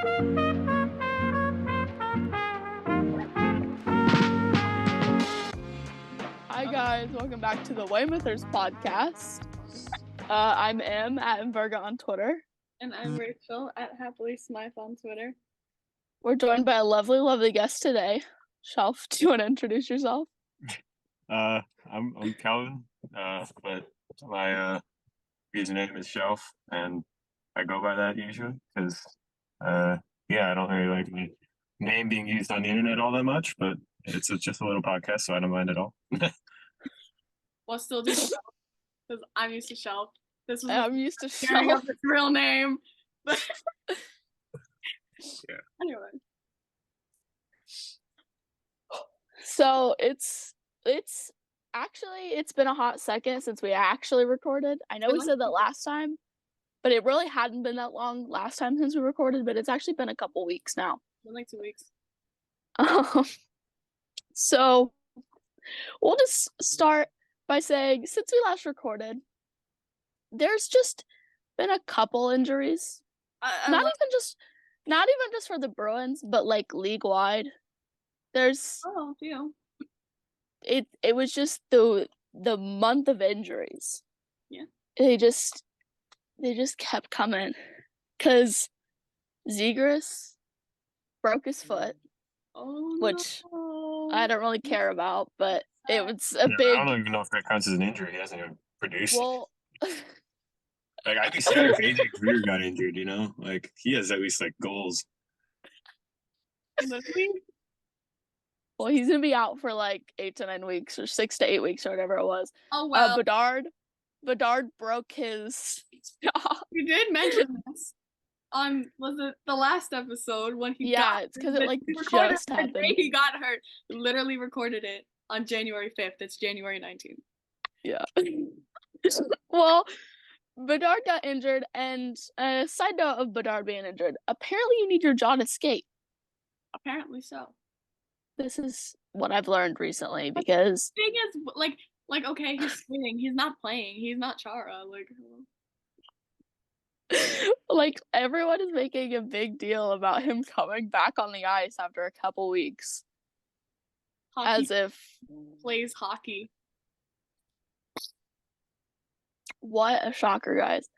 Hi guys, welcome back to the Weymouthers podcast. I'm Em at Mberga on Twitter. And I'm Rachel at Happily Smythe on Twitter. We're joined by a lovely guest today. Shelf, do you want to introduce yourself? I'm Calvin, but my username is Shelf, and I go by that usually because, I don't really like my name being used on the internet all that much, but it's just a little podcast, so I don't mind at all. Well, still do Shelf, because I'm used to Shelf. I'm used to sharing Shelf. up its real name. Yeah. Anyway. So it's been a hot second since we actually recorded. I know we said that last time, but it really hadn't been that long last time since we recorded, but it's actually been a couple weeks now. It's been like 2 weeks. So we'll just start by saying, since we last recorded, there's just been a couple injuries. Not even just for the Bruins, but like league wide. There's it was just the month of injuries. Yeah. They just kept coming. 'Cause Zegras broke his foot. Which I don't really care about, but it was a big. I don't even know if that counts as an injury. He hasn't even produced. Well, like I can see if AJ Greer got injured, like he has at least like goals. Well, he's gonna be out for like 8 to 9 weeks or 6 to 8 weeks or whatever it was. Oh well. Bedard broke his jaw. You did mention this on was it the last episode when he got it's because it like just happened. The day he got hurt. Literally recorded it on January 5th. It's January 19th. Yeah. Well, Bedard got injured, and a side note of Bedard being injured, apparently you need your jaw to skate. Apparently so. This is what I've learned recently, because the thing is, like okay, he's skating, he's not playing, he's not Chara, like everyone is making a big deal about him coming back on the ice after a couple weeks. Hockey as if plays hockey. What a shocker, guys.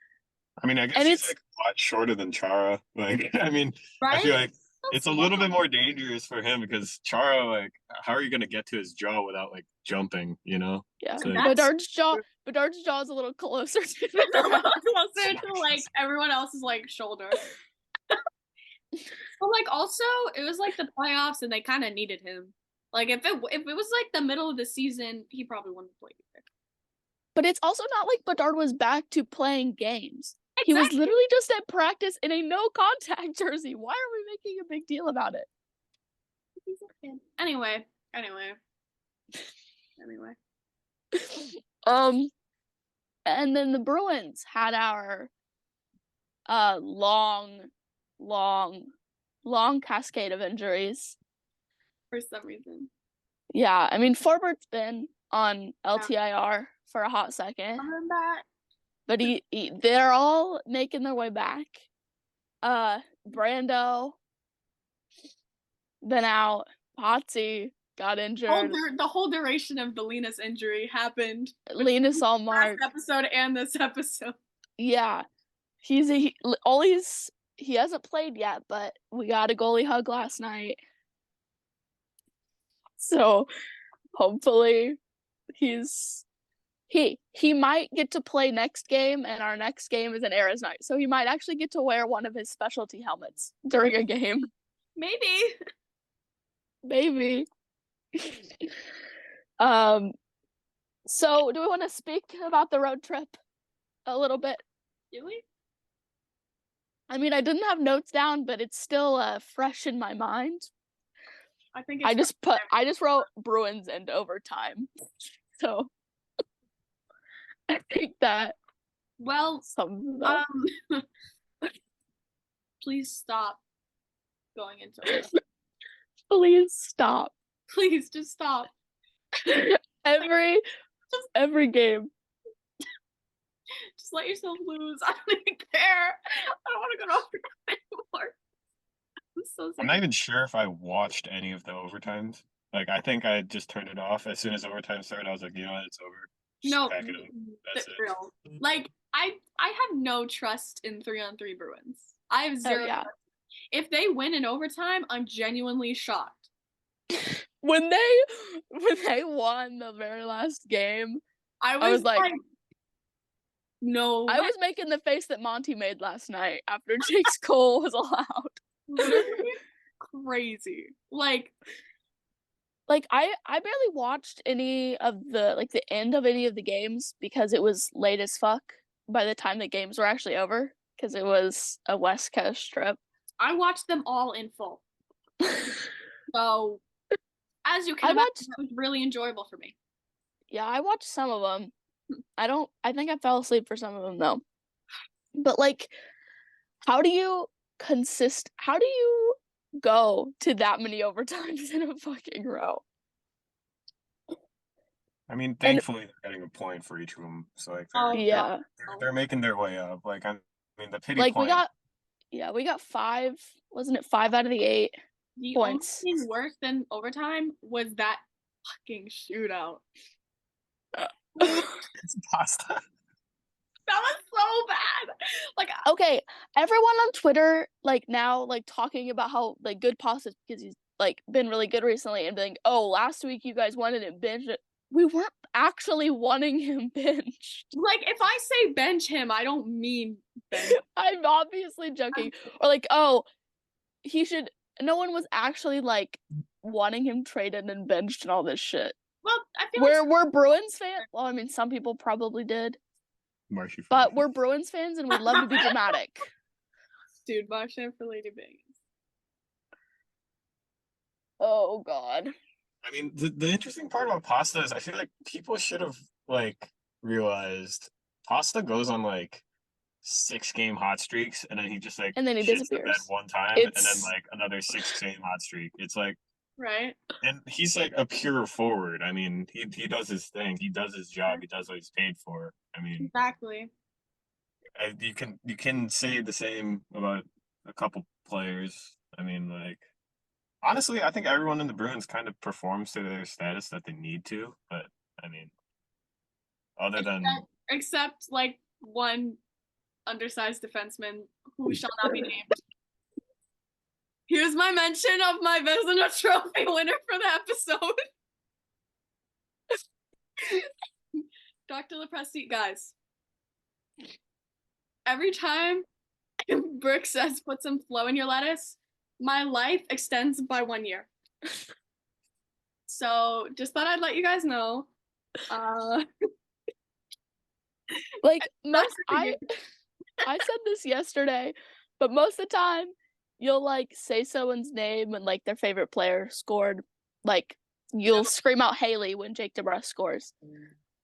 I mean, I guess he's like a lot shorter than Chara. Like, I mean, right? I feel like it's a little bit more dangerous for him because Chara, like, how are you going to get to his jaw without like jumping, Yeah. So, Bedard's jaw is a little closer to like everyone else's like shoulder. But like also it was like the playoffs and they kind of needed him. Like if it was like the middle of the season, he probably wouldn't have played either. But it's also not like Bedard was back to playing games. Exactly. He was literally just at practice in a no-contact jersey. Why are we making a big deal about it? Anyway. And then the Bruins had our long cascade of injuries. For some reason. Yeah, I mean, Forbert's been on LTIR for a hot second. I'm back. But they're all making their way back. Brando been out. Potsy got injured. The whole duration of the Linus injury happened. Linus Allmark. Last episode and this episode. Yeah, he hasn't played yet, but we got a goalie hug last night. So hopefully he might get to play next game, and our next game is an Eras night. So he might actually get to wear one of his specialty helmets during a game. Maybe. So do we want to speak about the road trip a little bit? Do we? I mean, I didn't have notes down, but it's still fresh in my mind. I think I just wrote Bruins and overtime. So I think that please stop going into it. Please stop. Please just stop. Every game. Just let yourself lose. I don't even care. I don't want to go to overtime anymore. I'm so sick I'm of not even sure if I watched any of the overtimes. Like, I think I just turned it off as soon as overtime started. I was like, you know what, it's over. Just no pack it up. That's it. real. Like I have no trust in 3-on-3 Bruins. I have Oh zero. yeah. If they win in overtime, I'm genuinely shocked. When they won the very last game, I was was like, no I way. was making the face that Monty made last night after Jake's goal was allowed. Literally crazy. Like I barely watched any of the end of any of the games because it was late as fuck by the time the games were actually over because it was a West Coast trip. I watched them all in full. So as you can I imagine, watched it was really enjoyable for me. Yeah, I watched some of them. I think I fell asleep for some of them though. But like, how do you go to that many overtimes in a fucking row? I mean, And thankfully they're getting a point for each of them, so like Oh yeah, they're making their way up. Like I mean, the pity like point. we got 5, wasn't it 5 out of the 8 the points? only thing worse than overtime was that fucking shootout. It's pasta. That was so bad. Like Okay, everyone on Twitter like now like talking about how like good Pasta's because he's like been really good recently and being oh last week you guys wanted him benched. We weren't actually wanting him benched. like if I say bench him, I don't mean bench. I'm obviously joking. Or like oh he should. No one was actually like wanting him traded and benched and all this shit. Well, I feel like We're Bruins fans. Well, I mean some people probably did, Marshy. but we're Bruins fans and we love to be dramatic. dude, Marchand for Lady Vegas. Oh god. I mean, the interesting part about pasta is I feel like people should have like realized pasta goes on like 6 game hot streaks and then he just like And then he shits the bed disappears. one time and then like another 6 game hot streak. It's like Right? and he's like a pure forward. I mean, he does his thing. He does his job. He does what he's paid for. I mean, Exactly. you can say the same about a couple players. I mean, like honestly, I think everyone in the Bruins kind of performs to their status that they need to. But I mean, other than Except like one undersized defenseman who shall not be named. Here's my mention of my Vezina Trophy winner for the episode. Dr. Lepresti, guys. Every time Brooke says put some flow in your lettuce, my life extends by 1 year. So just thought I'd let you guys know. Like most I said this yesterday, but most of the time you'll like say someone's name and like their favorite player scored. Like you'll scream out Haley when Jake DeBrusk scores.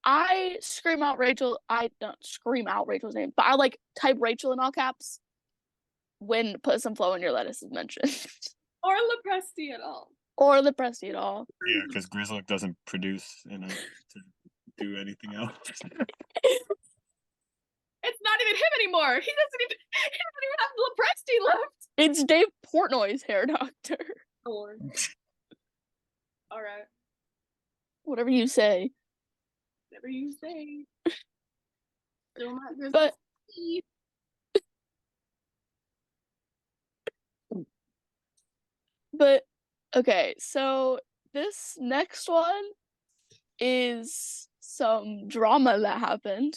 I scream out Rachel. I don't scream out Rachel's name, but I like type Rachel in all caps when put some flow in your lettuce is mentioned. Or Lepresti at all. Or Lepresti at all. yeah, because Grizzly doesn't produce to do anything else. It's not even him anymore. He doesn't even have Lepresti left. It's Dave Portnoy's hair doctor. Lord. All right. Whatever you say. Whatever you say. Still not Grizzly. But okay, so this next one is some drama that happened.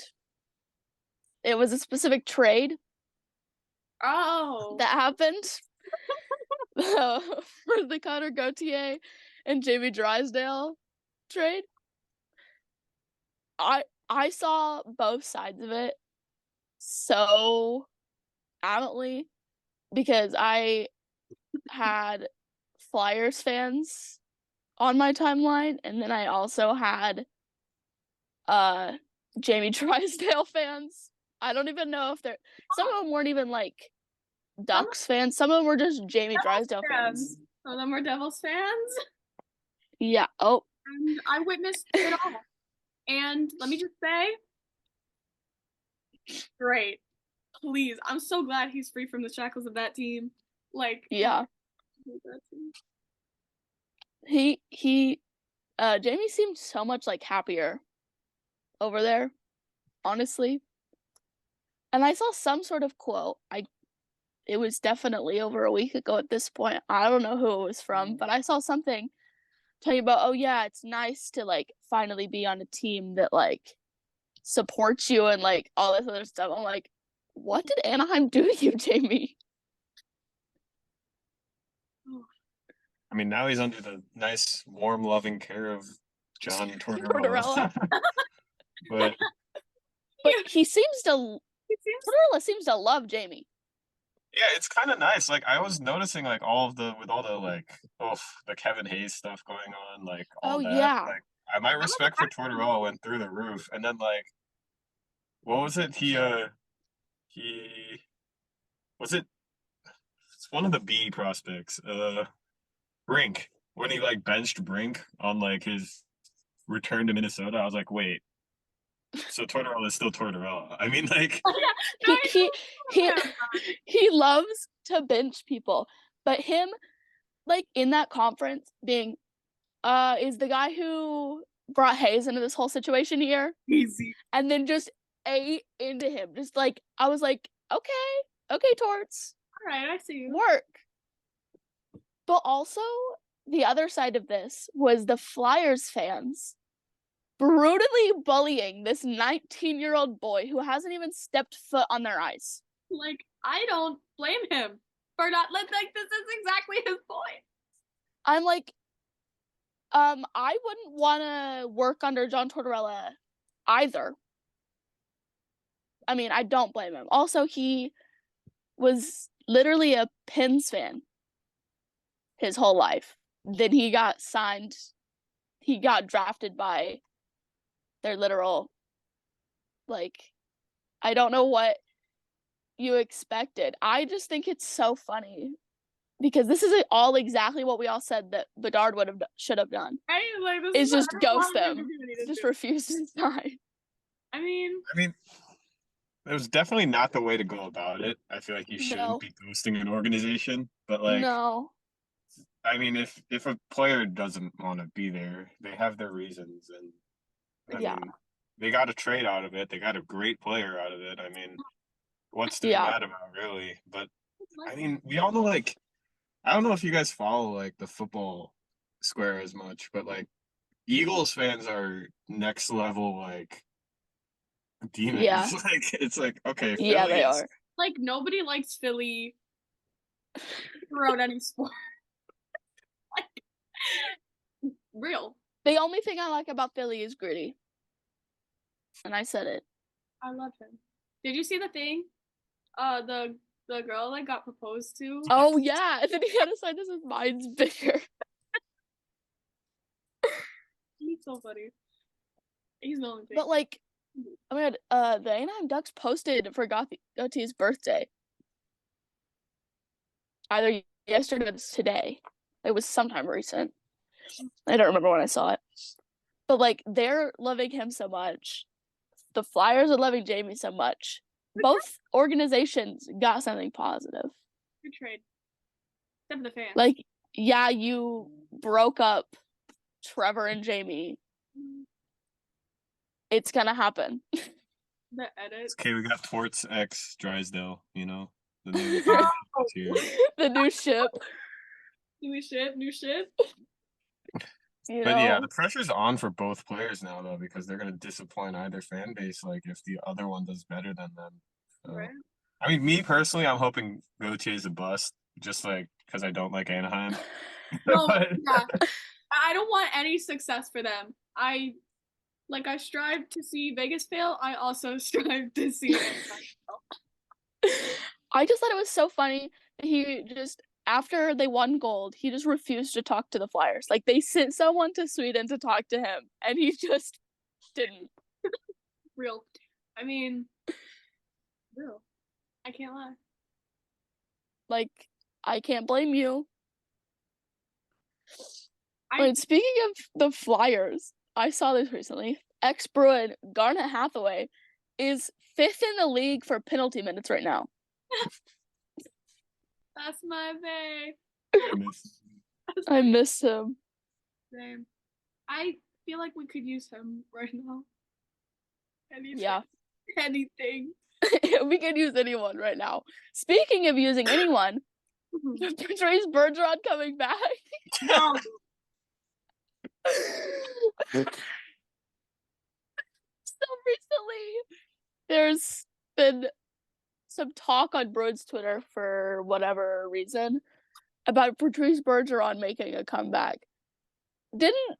It was a specific trade that happened for the Connor Gauthier and Jamie Drysdale trade. I saw both sides of it so adamantly because I had Flyers fans on my timeline, and then I also had Jamie Drysdale fans. I don't even know if they're some of them weren't even like Ducks fans. Some of them were just Jamie Drysdale fans. Some of them were Devils fans. Yeah. Oh. And I witnessed it all. And let me just say, great. Please. I'm so glad he's free from the shackles of that team. Like, yeah. Jamie seemed so much like happier over there, honestly. And I saw some sort of quote. It was definitely over a week ago at this point. I don't know who it was from, but I saw something talking about, oh yeah, it's nice to like finally be on a team that like supports you and like all this other stuff. I'm like, what did Anaheim do to you, Jamie? I mean, now he's under the nice, warm, loving care of John Tortorella. But he seems to Tortorella seems to love Jamie. Yeah, it's kind of nice. Like I was noticing, like with all the like, the Kevin Hayes stuff going on, like all that. Yeah. Like my respect for Tortorella went through the roof. And then like, what was it? He was it? It's one of the B prospects. Brink, when he like benched Brink on like his return to Minnesota. I was like, wait. So Tortorella is still Tortorella. I mean, like he loves to bench people, but him, like in that conference, being is the guy who brought Hayes into this whole situation here, easy, and then just ate into him. Just like I was like, okay, Torts, all right, I see you. Work. But also the other side of this was the Flyers fans brutally bullying this 19-year-old boy who hasn't even stepped foot on their ice. Like, I don't blame him for not, like, this is exactly his point. I'm like, I wouldn't want to work under John Tortorella either. I mean, I don't blame him. Also, he was literally a Pens fan his whole life. Then he got drafted by their literal, like, I don't know what you expected. I just think it's so funny because this is all exactly what we all said that Bedard should have done. Right? Like, is just ghost them. Just refuse to sign. I mean, it was definitely not the way to go about it. I feel like you shouldn't be ghosting an organization, but like, no. I mean, if a player doesn't want to be there, they have their reasons, and I mean, they got a trade out of it. They got a great player out of it. I mean, what's to be mad about, really? But I mean, we all know, like, I don't know if you guys follow like the football square as much, but like Eagles fans are next level, like, demons. Yeah. Like it's like, okay, Philly they are. Like, nobody likes Philly throughout any sport. Like, real. The only thing I like about Philly is Gritty. And I said it. I love him. Did you see the thing? The girl that got proposed to? Oh yeah, and then he had to sign this, mine's bigger. He's so funny. He's the only thing. But like, I mean, the Anaheim Ducks posted for Gautier's birthday. Either yesterday or today. It was sometime recent. I don't remember when I saw it. But like, they're loving him so much. The Flyers are loving Jamie so much. Both organizations got something positive. Good trade. Except for the fans. Like, yeah, you broke up Trevor and Jamie. It's gonna happen. The edit. Okay, we got Torts X Drysdale, you know? The new the new ship. New ship. But yeah, the pressure's on for both players now, though, because they're going to disappoint either fan base, like, if the other one does better than them. So, right. I mean, me personally, I'm hoping Gautier's a bust, just like because I don't like Anaheim. No, yeah. I don't want any success for them. I strive to see Vegas fail. I also strive to see Anaheim fail. I just thought it was so funny. He just, after they won gold, he just refused to talk to the Flyers. Like, they sent someone to Sweden to talk to him, and he just didn't. Real. I mean, real. I can't lie. Like, I can't blame you. Speaking of the Flyers, I saw this recently. Ex-Bruin Garnet Hathaway is 5th in the league for penalty minutes right now. That's my bae. I miss him. Same. I feel like we could use him right now. Anything. Yeah. Anything. We could use anyone right now. Speaking of using anyone, Patrice Bergeron coming back. No. So recently, there's been some talk on Bruins Twitter for whatever reason about Patrice Bergeron making a comeback. Didn't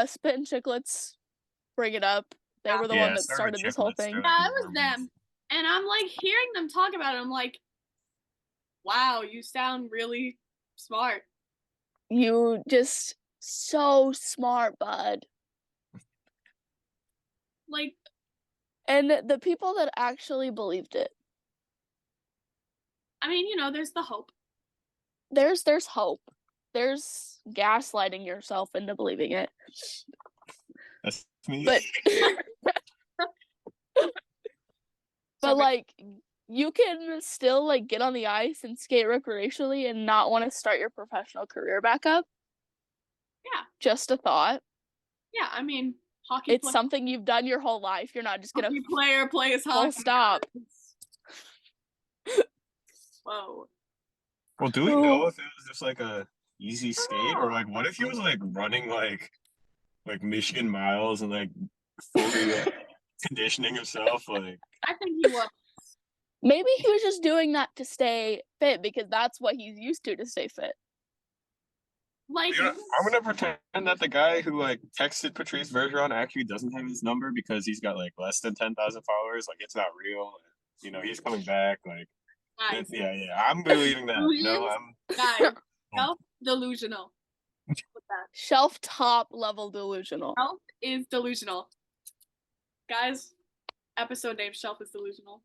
Spit and Chicklets bring it up? They were the one that started this whole thing. Yeah, it was them. And I'm like hearing them talk about it. I'm like, wow, you sound really smart. You just so smart, bud. Like, and the people that actually believed it. I mean, there's the hope. There's hope. There's gaslighting yourself into believing it. That's me. But but like you can still like get on the ice and skate recreationally and not want to start your professional career back up. Yeah. Just a thought. Yeah, I mean, hockey. It's something you've done your whole life. You're not just gonna play his hockey. Full stop. Whoa. Well, do we know if it was just like a easy skate, or like what if he was like running like Michigan miles and like fully conditioning himself? Like, I think he was. Maybe he was just doing that to stay fit because that's what he's used to stay fit. Like, I'm gonna pretend that the guy who like texted Patrice Bergeron actually doesn't have his number because he's got like less than 10,000 followers. Like, it's not real. He's coming back. Like, yeah, I'm believing that. Guys, delusional. Shelf top level delusional. Shelf is delusional. Guys, episode name Shelf is delusional.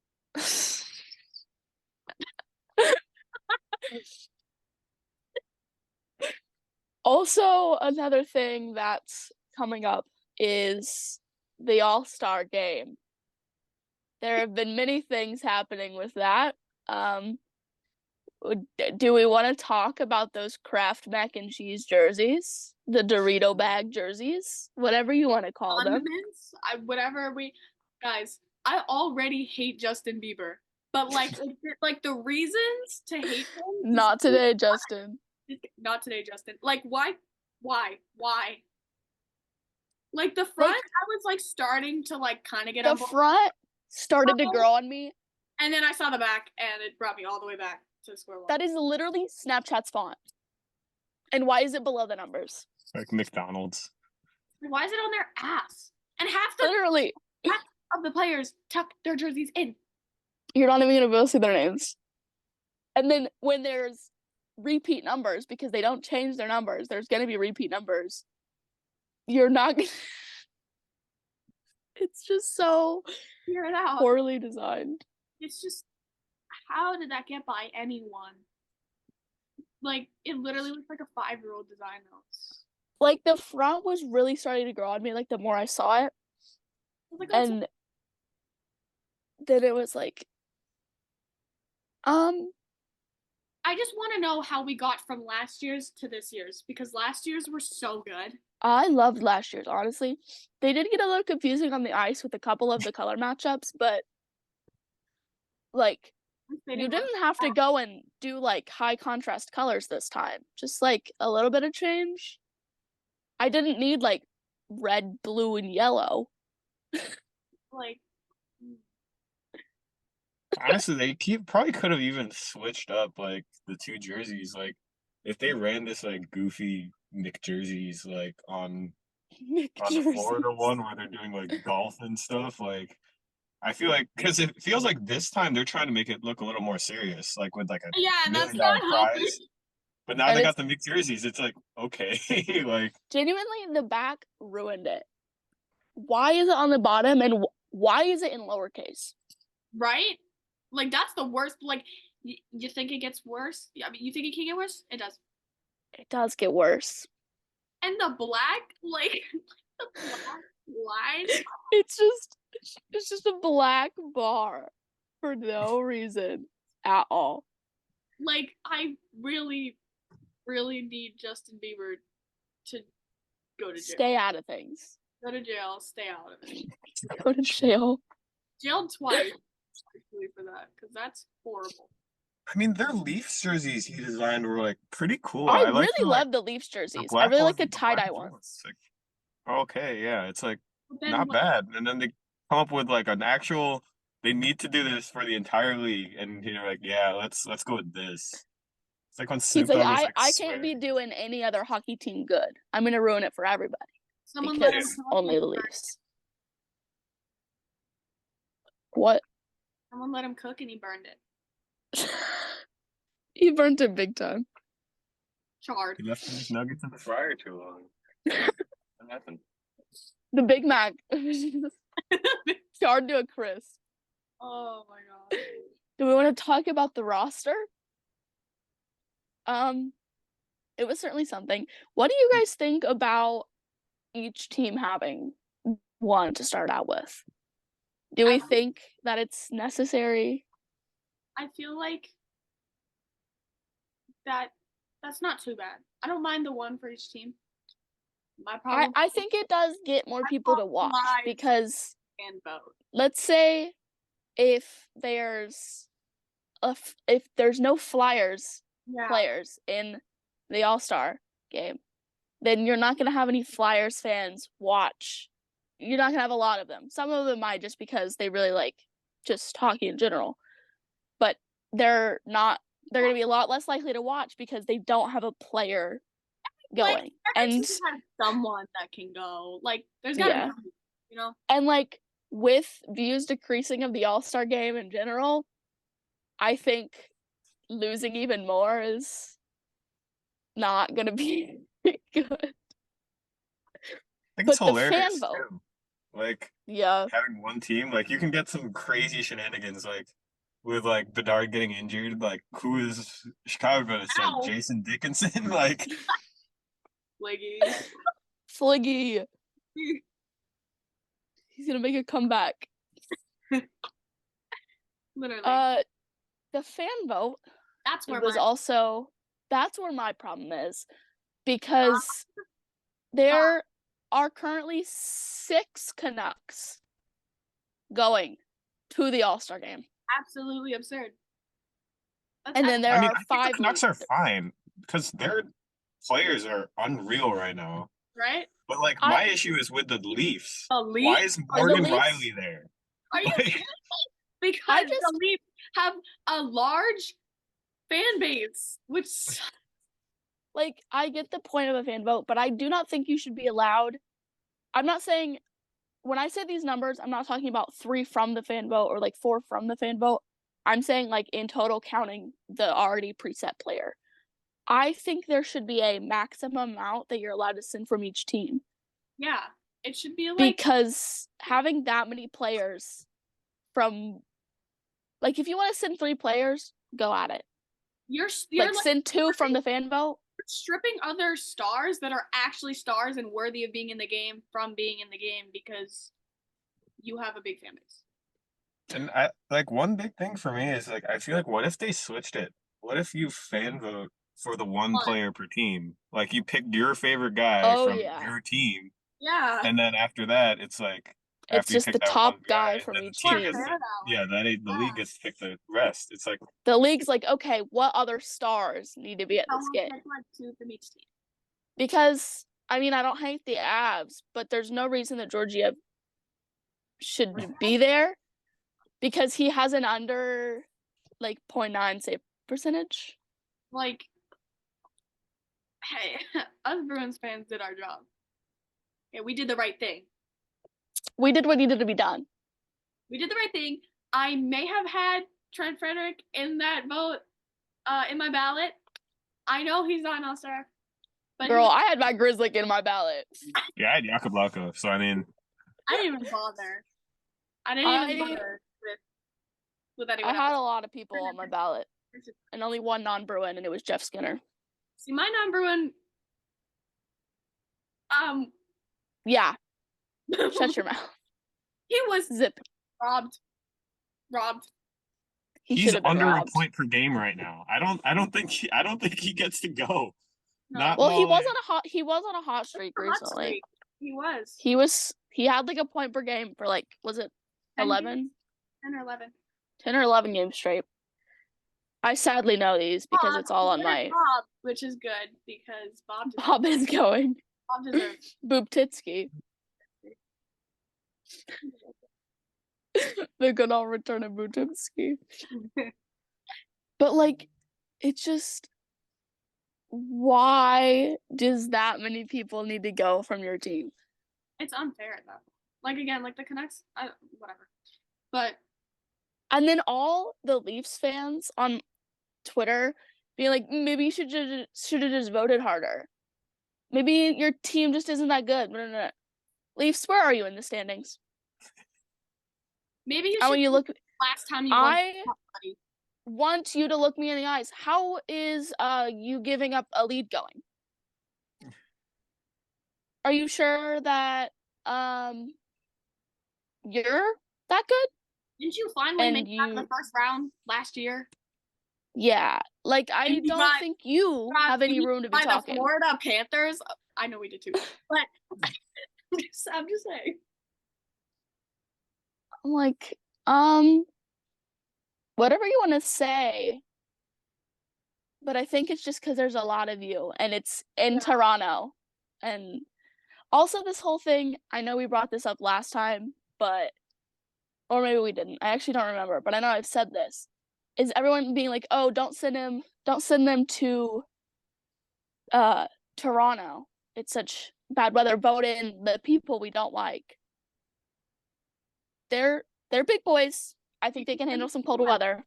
Also, another thing that's coming up is the All-Star game. There have been many things happening with that. Do we want to talk about those Kraft mac and cheese jerseys? The Dorito bag jerseys? Whatever you want to call them. Guys, I already hate Justin Bieber. But like the reasons to hate him. Not today, Justin. Not today, Justin. Like, why? Like, the front, I was like starting to like kind of get on board. The front started to grow on me. And then I saw the back and it brought me all the way back to square one. That is literally Snapchat's font. And why is it below the numbers? Like McDonald's. Why is it on their ass? And half of the players tuck their jerseys in. You're not even going to be able to see their names. And then when there's repeat numbers, because they don't change their numbers, there's going to be repeat numbers. You're not going to... It's just so poorly designed. It's just, how did that get by anyone? Like, it literally looks like a 5-year-old design notes. Like, the front was really starting to grow on me, like, the more I saw it. And then it was like, I just want to know how we got from last year's to this year's, because last year's were so good. I loved last year's, honestly. They did get a little confusing on the ice with a couple of the color matchups, but like, you didn't have to go and do like high contrast colors this time. Just like a little bit of change. I didn't need like red, blue, and yellow. Like, honestly, they probably could have even switched up like the two jerseys. Like, if they ran this like goofy McJerseys like on the Florida one where they're doing like golf and stuff, like, I feel like, because it feels like this time they're trying to make it look a little more serious, like with like a $1 million prize. But now they got the McJerseys. It's like, okay, like, genuinely, the back ruined it. Why is it on the bottom and why is it in lowercase? Right? Like, that's the worst. Like, you think it gets worse? I mean, you think it can get worse? It does. It does get worse. And the black, like, the black line. It's just a black bar for no reason at all. Like, I really, really need Justin Bieber to go to jail. Stay out of things. Go to jail. Stay out of it. Go to jail. Jailed twice actually for that, because that's horrible. I mean, their Leafs jerseys he designed were like pretty cool. I like really love the Leafs jerseys. I really like the tie-dye ones. Like, okay, yeah, it's like But then not what- bad. And then they come up with like an actual. They need to do this for the entire league, and you're like, yeah, let's go with this. It's like when Snoop He's like, Dogg was I swear. can't be doing any other hockey team good. I'm gonna ruin it for everybody Someone let him because cook only and the he burned Leafs. What? it. Someone let him cook and he burned it. He burnt it big time. Charred. He left his nuggets in the fryer too long. What happened? The Big Mac charred to a crisp. Oh my god. Do we want to talk about the roster? It was certainly something. What do you guys think about each team having one to start out with? Do we think that it's necessary? I feel like that's not too bad. I don't mind the one for each team. My problem I think it does get more people to watch live because and vote. let's say if there's no Flyers Yeah. players in the All-Star game, then you're not going to have any Flyers fans watch. You're not going to have a lot of them. Some of them might just because they really like just hockey in general. But they're going to be a lot less likely to watch because they don't have a player going. Like, every And team has someone that can go. Like, there's gotta Yeah. be, you know? and like with views decreasing of the All-Star game in general, I think losing even more is not going to be good. I think it's But the fan hilarious vote. too. Like Yeah. having one team, like you can get some crazy shenanigans, like with like Bedard getting injured. Like who is Chicago going to send? Ow. Jason Dickinson? Like Fliggy. Fliggy. He's going to make a comeback. Literally. The fan vote That's where that's where my problem is because there are currently 6 Canucks going to the All-Star game. absolutely absurd. And then there I mean, are I think 5 the Canucks are Leafs. fine because their players are unreal right now. right? But like my issue is with the Leafs. The Leafs? Why is the Morgan Leafs? Riley there? Are you Like- kidding me? Because the Leafs have a large fan base, which Like, I get the point of a fan vote, but I do not think you should be allowed. I'm not saying, when I say these numbers, I'm not talking about 3 from the fan vote or like 4 from the fan vote. I'm saying like in total counting the already preset player. I think there should be a maximum amount that you're allowed to send from each team. yeah, it should be like Because having that many players from, like, if you want to send 3 players, go at it. you're Like, send 2 from the fan vote. stripping other stars that are actually stars and worthy of being in the game from being in the game because you have a big fan base. And I like one big thing for me is like I feel like what if they switched it? What if you fan vote for the one Fun. player per team? Like you picked your favorite guy Oh, from yeah. your team, Yeah. and then after that, it's like It's after you just pick the that top one guy from then the each team team. gets to- yeah, the Yeah. league gets to pick the rest. It's like The league's like, okay, what other stars need to be at this Someone game? pick like 2 from each team. Because, I mean, I don't hate the Avs, but there's no reason that Georgiev should be there because he has an under, like, 0.9 save percentage. Like, hey, us Bruins fans did our job. Okay, we did the right thing. We did what needed to be done. We did the right thing. I may have had Trent Frederick in that vote, in my ballot. I know he's not an all-star. But Girl, I had my Grizzly in my ballot. yeah, I had Jakub Lauko, so I mean, I didn't even bother. I didn't even I- bother with I anyone had a else. lot of people on my ballot, and only one non-Bruin, and it was Jeff Skinner. See, my number one, Yeah, shut your mouth. he was Zip. robbed. He he's should have been under robbed. a point per game right now. I don't think he gets to go. No. Not Well, he was Molly. on a hot streak Hot recently. streak. He was. He had like a point per game for like, was it 11? 10 or 11. 10 or 11 games straight. I sadly know these because it's all on my Bob, which is good because Bob Bob is going. Bob deserves Boop Titsky. The good old return of Boop Titsky. But like, it's just, why does that many people need to go from your team? It's unfair though. Like again, like the Canucks, whatever. But and then all the Leafs fans on Twitter being like, maybe you should have just voted harder. Maybe your team just isn't that good. No. Leafs, where are you in the standings? Maybe you I want you to look. Last time you won. I want you to look me in the eyes. How is you giving up a lead going? Are you sure that you're that good? Didn't you finally make that in the first round last year? Yeah, like I don't think you have any room to be talking. The Florida Panthers. I know we did too, but I'm just saying. I'm like, whatever you want to say, but I think it's just because there's a lot of you, and it's in Toronto, and also this whole thing. I know we brought this up last time, or maybe we didn't. I actually don't remember, but I know I've said this. Is everyone being like, oh, don't send them to Toronto. It's such bad weather. Vote in the people we don't like. They're big boys. I think they can handle some cold weather.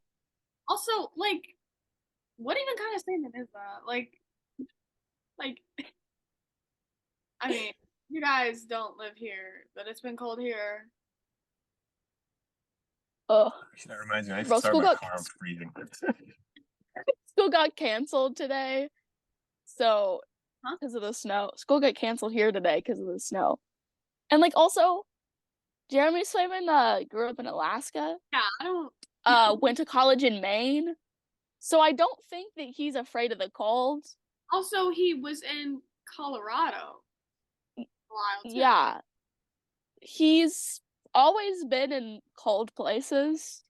Also, like, what even kind of statement is that? Like, I mean, you guys don't live here, but it's been cold here. Oh, that reminds me. I started my car freezing. School got canceled today, so because of the snow. School got canceled here today because of the snow, and like also, Jeremy Swayman grew up in Alaska. Yeah, I don't. Went to college in Maine, so I don't think that he's afraid of the cold. Also, he was in Colorado. Yeah, he's always been in cold places,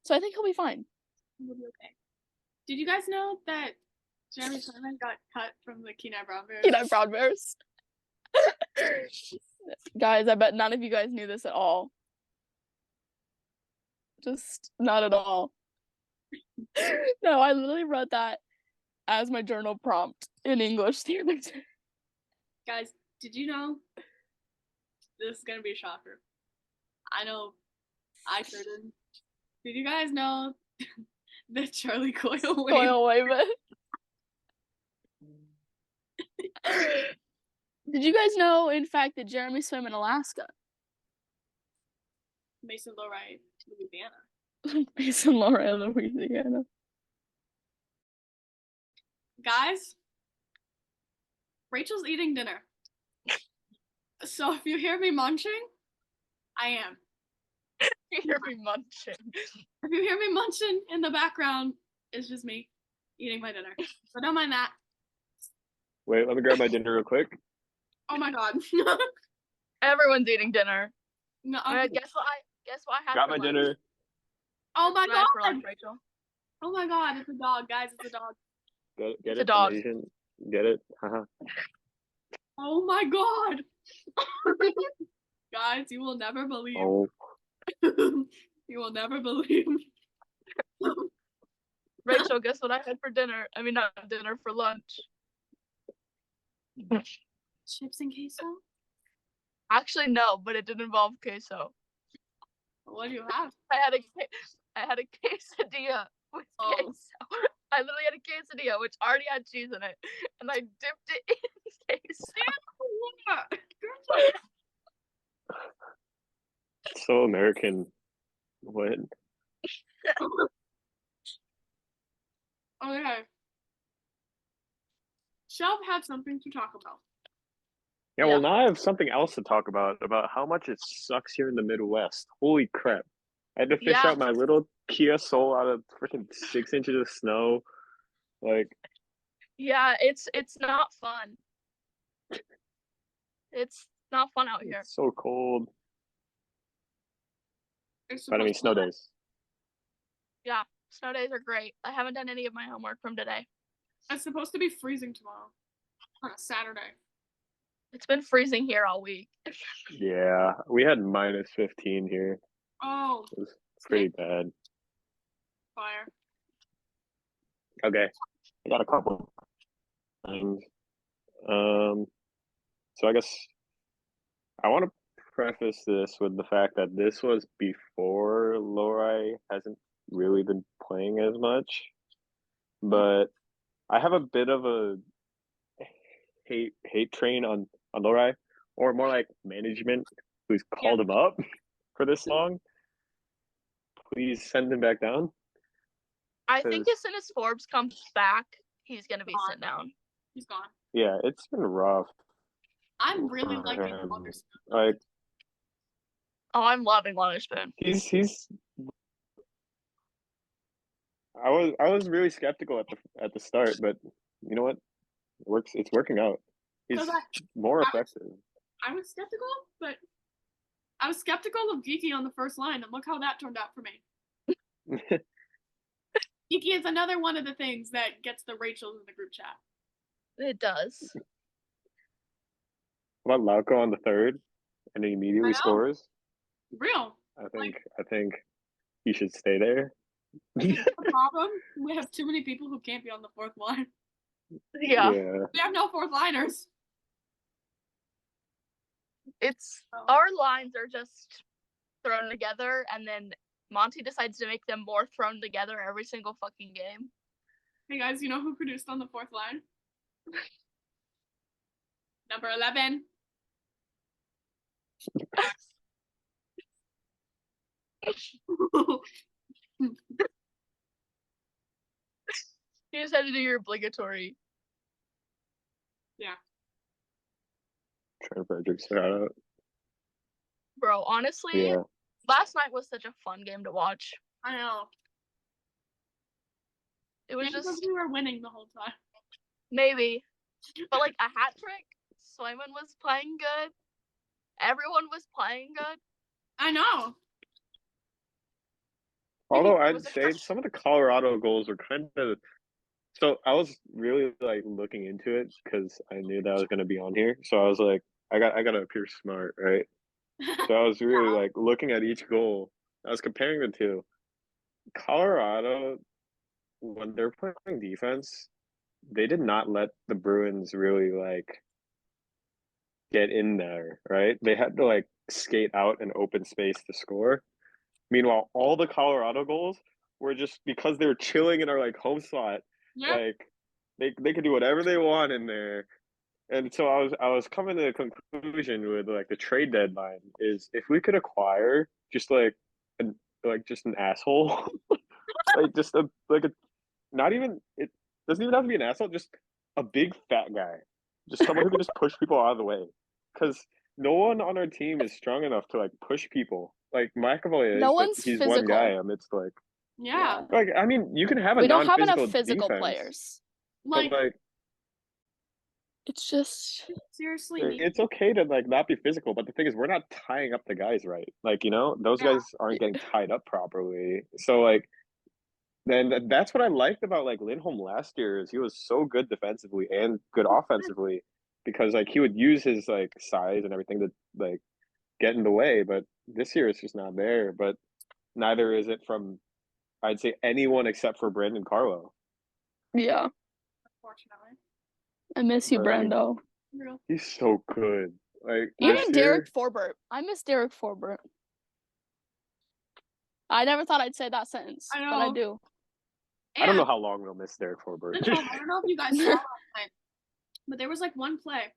so I think he'll be fine. He'll be okay. Did you guys know that Jeremy Swayman got cut from the Kenai Brown Bears? Kenai Brown Bears. Guys, I bet none of you guys knew this at all. Just not at all. No, I literally wrote that as my journal prompt in English the other day. Guys, did you know? This is gonna be a shocker. I know I couldn't. Did you guys know that Charlie Coyle Weymouth? Did you guys know, in fact, that Jeremy swam in Alaska? Mason Lowry, Louisiana. Mason Lowry, Louisiana. Guys, Rachel's eating dinner. So if you hear me munching, I am. You hear me munching. If you hear me munching in the background, it's just me eating my dinner. So don't mind that. Wait, let me grab my dinner real quick. Oh my god. Everyone's eating dinner. No. Guess what I have Got for my lunch? dinner. Oh my god. For lunch, Rachel. Oh my god, it's a dog, guys. It's a dog. Get it's it? A dog. Asian? Get it? Haha. Oh my god. Guys, you will never believe. Oh. You will never believe. Rachel, guess what I had for dinner? I mean, not dinner, for lunch. Chips and queso? Actually, no, but it did involve queso. What do you have? I had a quesadilla with queso. I literally had a quesadilla which already had cheese in it, and I dipped it in queso. So American. What? Okay. Shelf had something to talk about. Yeah, well, now I have something else to talk about how much it sucks here in the Midwest. Holy crap. I had to fish out my little Kia Soul out of freaking 6 inches of snow. Like, Yeah, it's not fun. It's not fun out here. It's so cold. It's But I mean, supposed to snow be days. Yeah, snow days are great. I haven't done any of my homework from today. It's supposed to be freezing tomorrow on a Saturday. It's been freezing here all week. Yeah, we had -15 here. Oh, It was pretty bad. fire. Okay, I got a couple things. So I guess I want to preface this with the fact that this was before Lori hasn't really been playing as much, but I have a bit of a hate train on Lori, or more like management who's called him up for this long. Please send him back down. I think as soon as Forbes comes back, he's gonna be sent down. He's gone. Yeah, it's been rough. I'm really liking Weymouthers. Like, oh, I'm loving Witherspoon. he's. I was really skeptical at the start, but you know what? It's working out. He's more effective. I was skeptical, but I was skeptical of Geeky on the first line, and look how that turned out for me. Geeky is another one of the things that gets the Rachels in the group chat. It does. How about Lauco on the third, and he immediately scores? Real. I think he should stay there. The problem, we have too many people who can't be on the fourth line. Yeah. We have no fourth liners. It's our lines are just thrown together, and then Monty decides to make them more thrown together every single fucking game. Hey guys, you know who produced on the fourth line? Number 11. You just had to do your obligatory. Yeah. Trent Fredericks, shout out. Bro, honestly, last night was such a fun game to watch. I know. It was just we were winning the whole time. Maybe. But like a hat trick, Swayman was playing good. Everyone was playing good. I know. Although I'd say some of the Colorado goals were kind of. So I was really like looking into it because I knew that I was going to be on here. So I was like, I got to appear smart, right? So I was really like looking at each goal. I was comparing the two. Colorado, when they're playing defense, they did not let the Bruins really like get in there, right? They had to like skate out an open space to score. Meanwhile, all the Colorado goals were just because they were chilling in our like home slot. Yeah. Like they could do whatever they want in there. And so I was coming to a conclusion with like the trade deadline is if we could acquire just like an asshole, like just a not even it doesn't even have to be an asshole, just a big fat guy, just someone who can just push people out of the way, because no one on our team is strong enough to like push people. Like McAvoy is, no one's he's physical. One guy amidst like. Yeah. Like I mean, you can have a we don't have enough non-physical physical defense, players. but like it's just seriously. It's okay to like not be physical, but the thing is, we're not tying up the guys right. Like those guys aren't getting tied up properly. So like, then that's what I liked about like Lindholm last year is he was so good defensively and good offensively because like he would use his like size and everything to like get in the way. But this year it's just not there. But neither is it from I'd say anyone except for Brandon Carlo. Yeah. Unfortunately. I miss you, Brando. He's so good. Like even Derek Forbert. I miss Derek Forbert. I never thought I'd say that sentence, but I do. I don't know how long we'll miss Derek Forbert. I don't know if you guys saw last night, but there was like one play,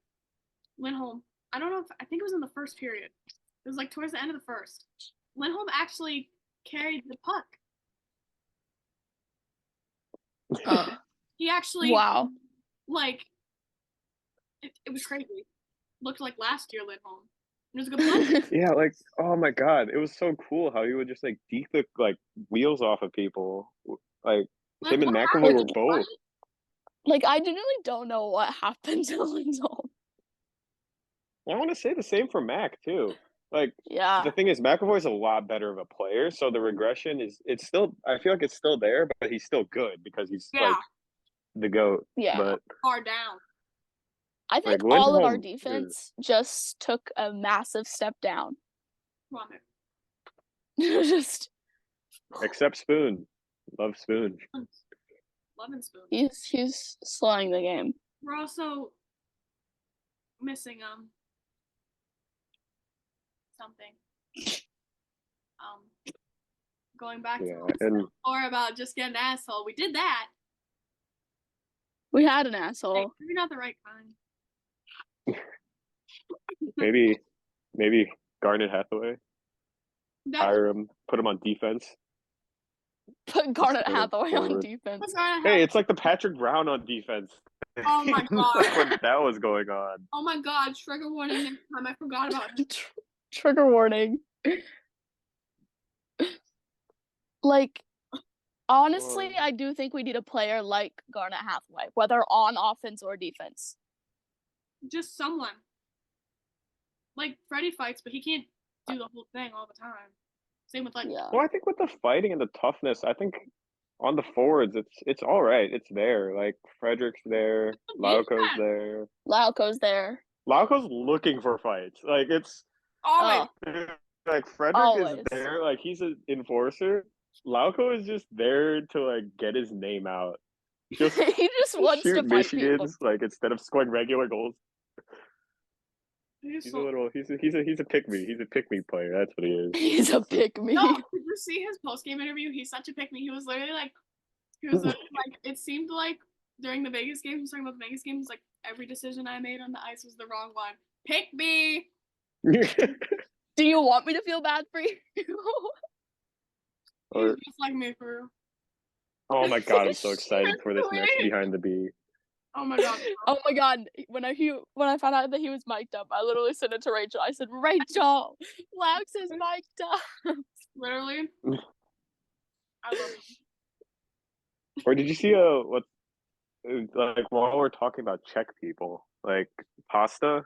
Lindholm. I think it was in the first period. It was like towards the end of the first. Lindholm actually carried the puck. He actually like it was crazy. Looked like last year Lindholm. It was a good play. Yeah, like oh my god, it was so cool how he would just like deke the like wheels off of people. Like him and McAvoy were both. Like, I genuinely don't know what happened to Lindholm. I want to say the same for Mac too. Like Yeah. the thing is, McAvoy's a lot better of a player, so the regression it's still. I feel like it's still there, but he's still good because he's like the GOAT. Yeah. But Far down. I think like all of our Lindholm defense just took a massive step down. Come on, Just except Spoon, love Spoon. Loving spoon. he's slowing the game. We're also missing something. Going back to what we said before about just getting an asshole. We did that. We had an asshole. Maybe not the right kind. maybe Garnet Hathaway. Hire him, put him on defense. Put Garnet Hathaway on forward. defense. Hey, it's like the Patrick Brown on defense. Oh my god. When that was going on. Oh my god, trigger warning next time. I forgot about it. Trigger warning. Like, honestly, I do think we need a player like Garnet Hathaway, whether on offense or defense. Just someone. Like, Freddie fights, but he can't do the whole thing all the time. Same with, like... Yeah. Well, I think with the fighting and the toughness, I think on the forwards, it's all right. It's there. Like, Frederick's there. Lauko's there. Lauko's there. Lauko's looking for fights. Like, it's... Always. Like, Frederick is there. Like, he's an enforcer. Lauko is just there to, like, get his name out. Just he just wants to fight Michigan's, people. like, instead of scoring regular goals. He's a pick-me. He's a pick-me player. That's what he is. He's a pick-me. No, did you see his post-game interview? He's such a pick-me. He was literally like, it seemed like during the Vegas game, he was talking about the Vegas game, he's like, every decision I made on the ice was the wrong one. Pick me! Do you want me to feel bad for you? He's just like me for real. Oh my god, I'm so excited for this next Behind the Bee. Oh my god. Oh my god. When I found out that he was mic'd up, I literally sent it to Rachel. I said, Rachel, Lax is mic'd up. Literally. I love him. Or did you see like while we're talking about Czech people, like Pasta,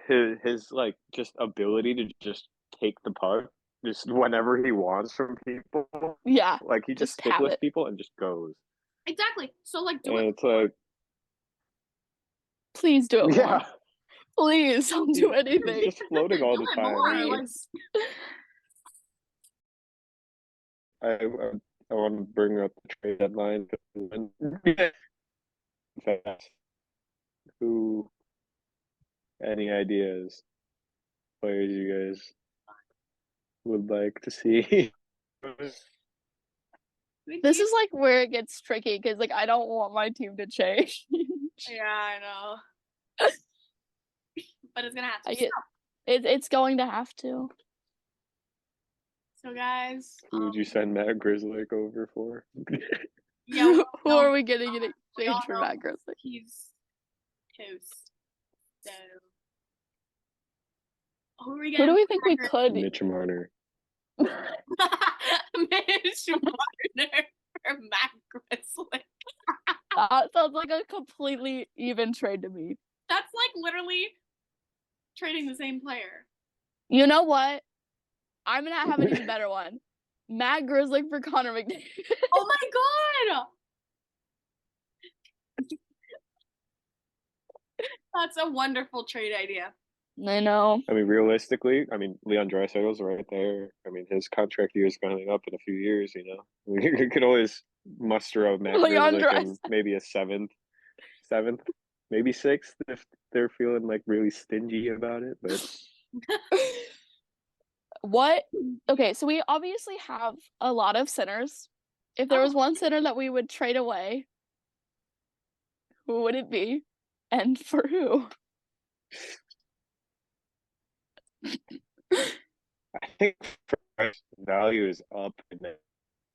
his like just ability to just take the puck just whenever he wants from people. Yeah. Like he just stick with people and just goes. Exactly. So like do it. It's like please do it more. Yeah. Please, don't do anything. He's just floating all the time. I want to bring up the trade deadline. Who? Any ideas? Players you guys would like to see? This is like where it gets tricky because like I don't want my team to change. Yeah, I know. But it's gonna have to. It's going to have to. So guys, who would you send Matt Grizzlick over for? Yeah, who are we getting in exchange for Matt Grizzlick? He's toast. So who do we think we could? Mitch Marner. Mitch Marner for Matt Grizzlick. That sounds like a completely even trade to me. That's like literally trading the same player. You know what? I'm gonna have an even better one. Matt Grizzlick for Connor McDavid. Oh my god! That's a wonderful trade idea. I know. I mean, realistically, Leon Draisaitl's right there. I mean, his contract year is coming up in a few years. You know, we could always muster out Matt Grizzlick and maybe a seventh, maybe sixth if they're feeling like really stingy about it. But what? Okay, so we obviously have a lot of centers. If there was one center that we would trade away, who would it be, and for who? I think value is up in it.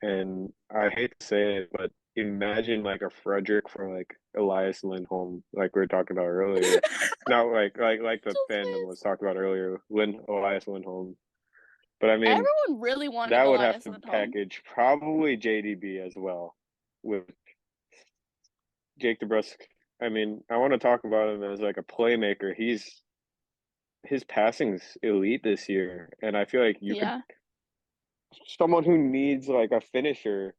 And I hate to say it, but imagine like a Frederick for like Elias Lindholm, like we were talking about earlier. Not like the fandom was talking about earlier, Elias Lindholm. But I mean, everyone really wanted that would Elias have to Lindholm. package probably JDB as well with Jake DeBrusque. I mean, I want to talk about him as like a playmaker. His passing's elite this year, and I feel like you could Yeah. someone who needs like a finisher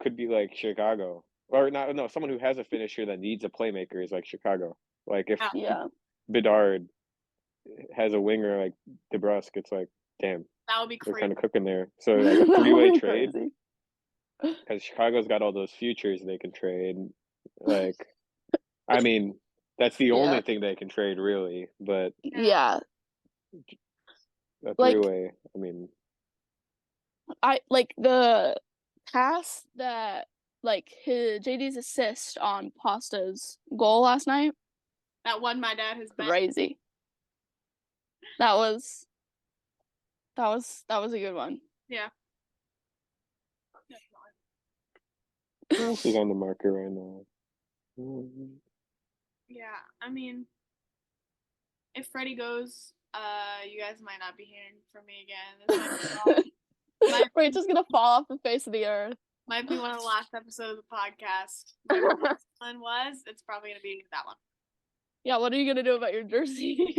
could be like Chicago, or not. No, someone who has a finisher that needs a playmaker is like Chicago. Like if Yeah. Bedard has a winger like DeBrusque, it's like, damn, That would be they're crazy. kind of cooking there. So like a That would three-way be trade, crazy. because Chicago's got all those futures they can trade. Like, I mean, that's the Yeah. only thing they can trade really. But Yeah. a Like, three-way, I mean, I like the pass that like his JD's assist on Pasta's goal last night. That won my dad his bet. Crazy. That was a good one. Yeah. who else is on the market right now? Yeah, I mean, if Freddie goes, you guys might not be hearing from me again. This Rachel's gonna fall off the face of the earth. might be one of the last episodes of the podcast. Whatever the last one was, it's probably gonna be that one. Yeah, what are you gonna do about your jersey?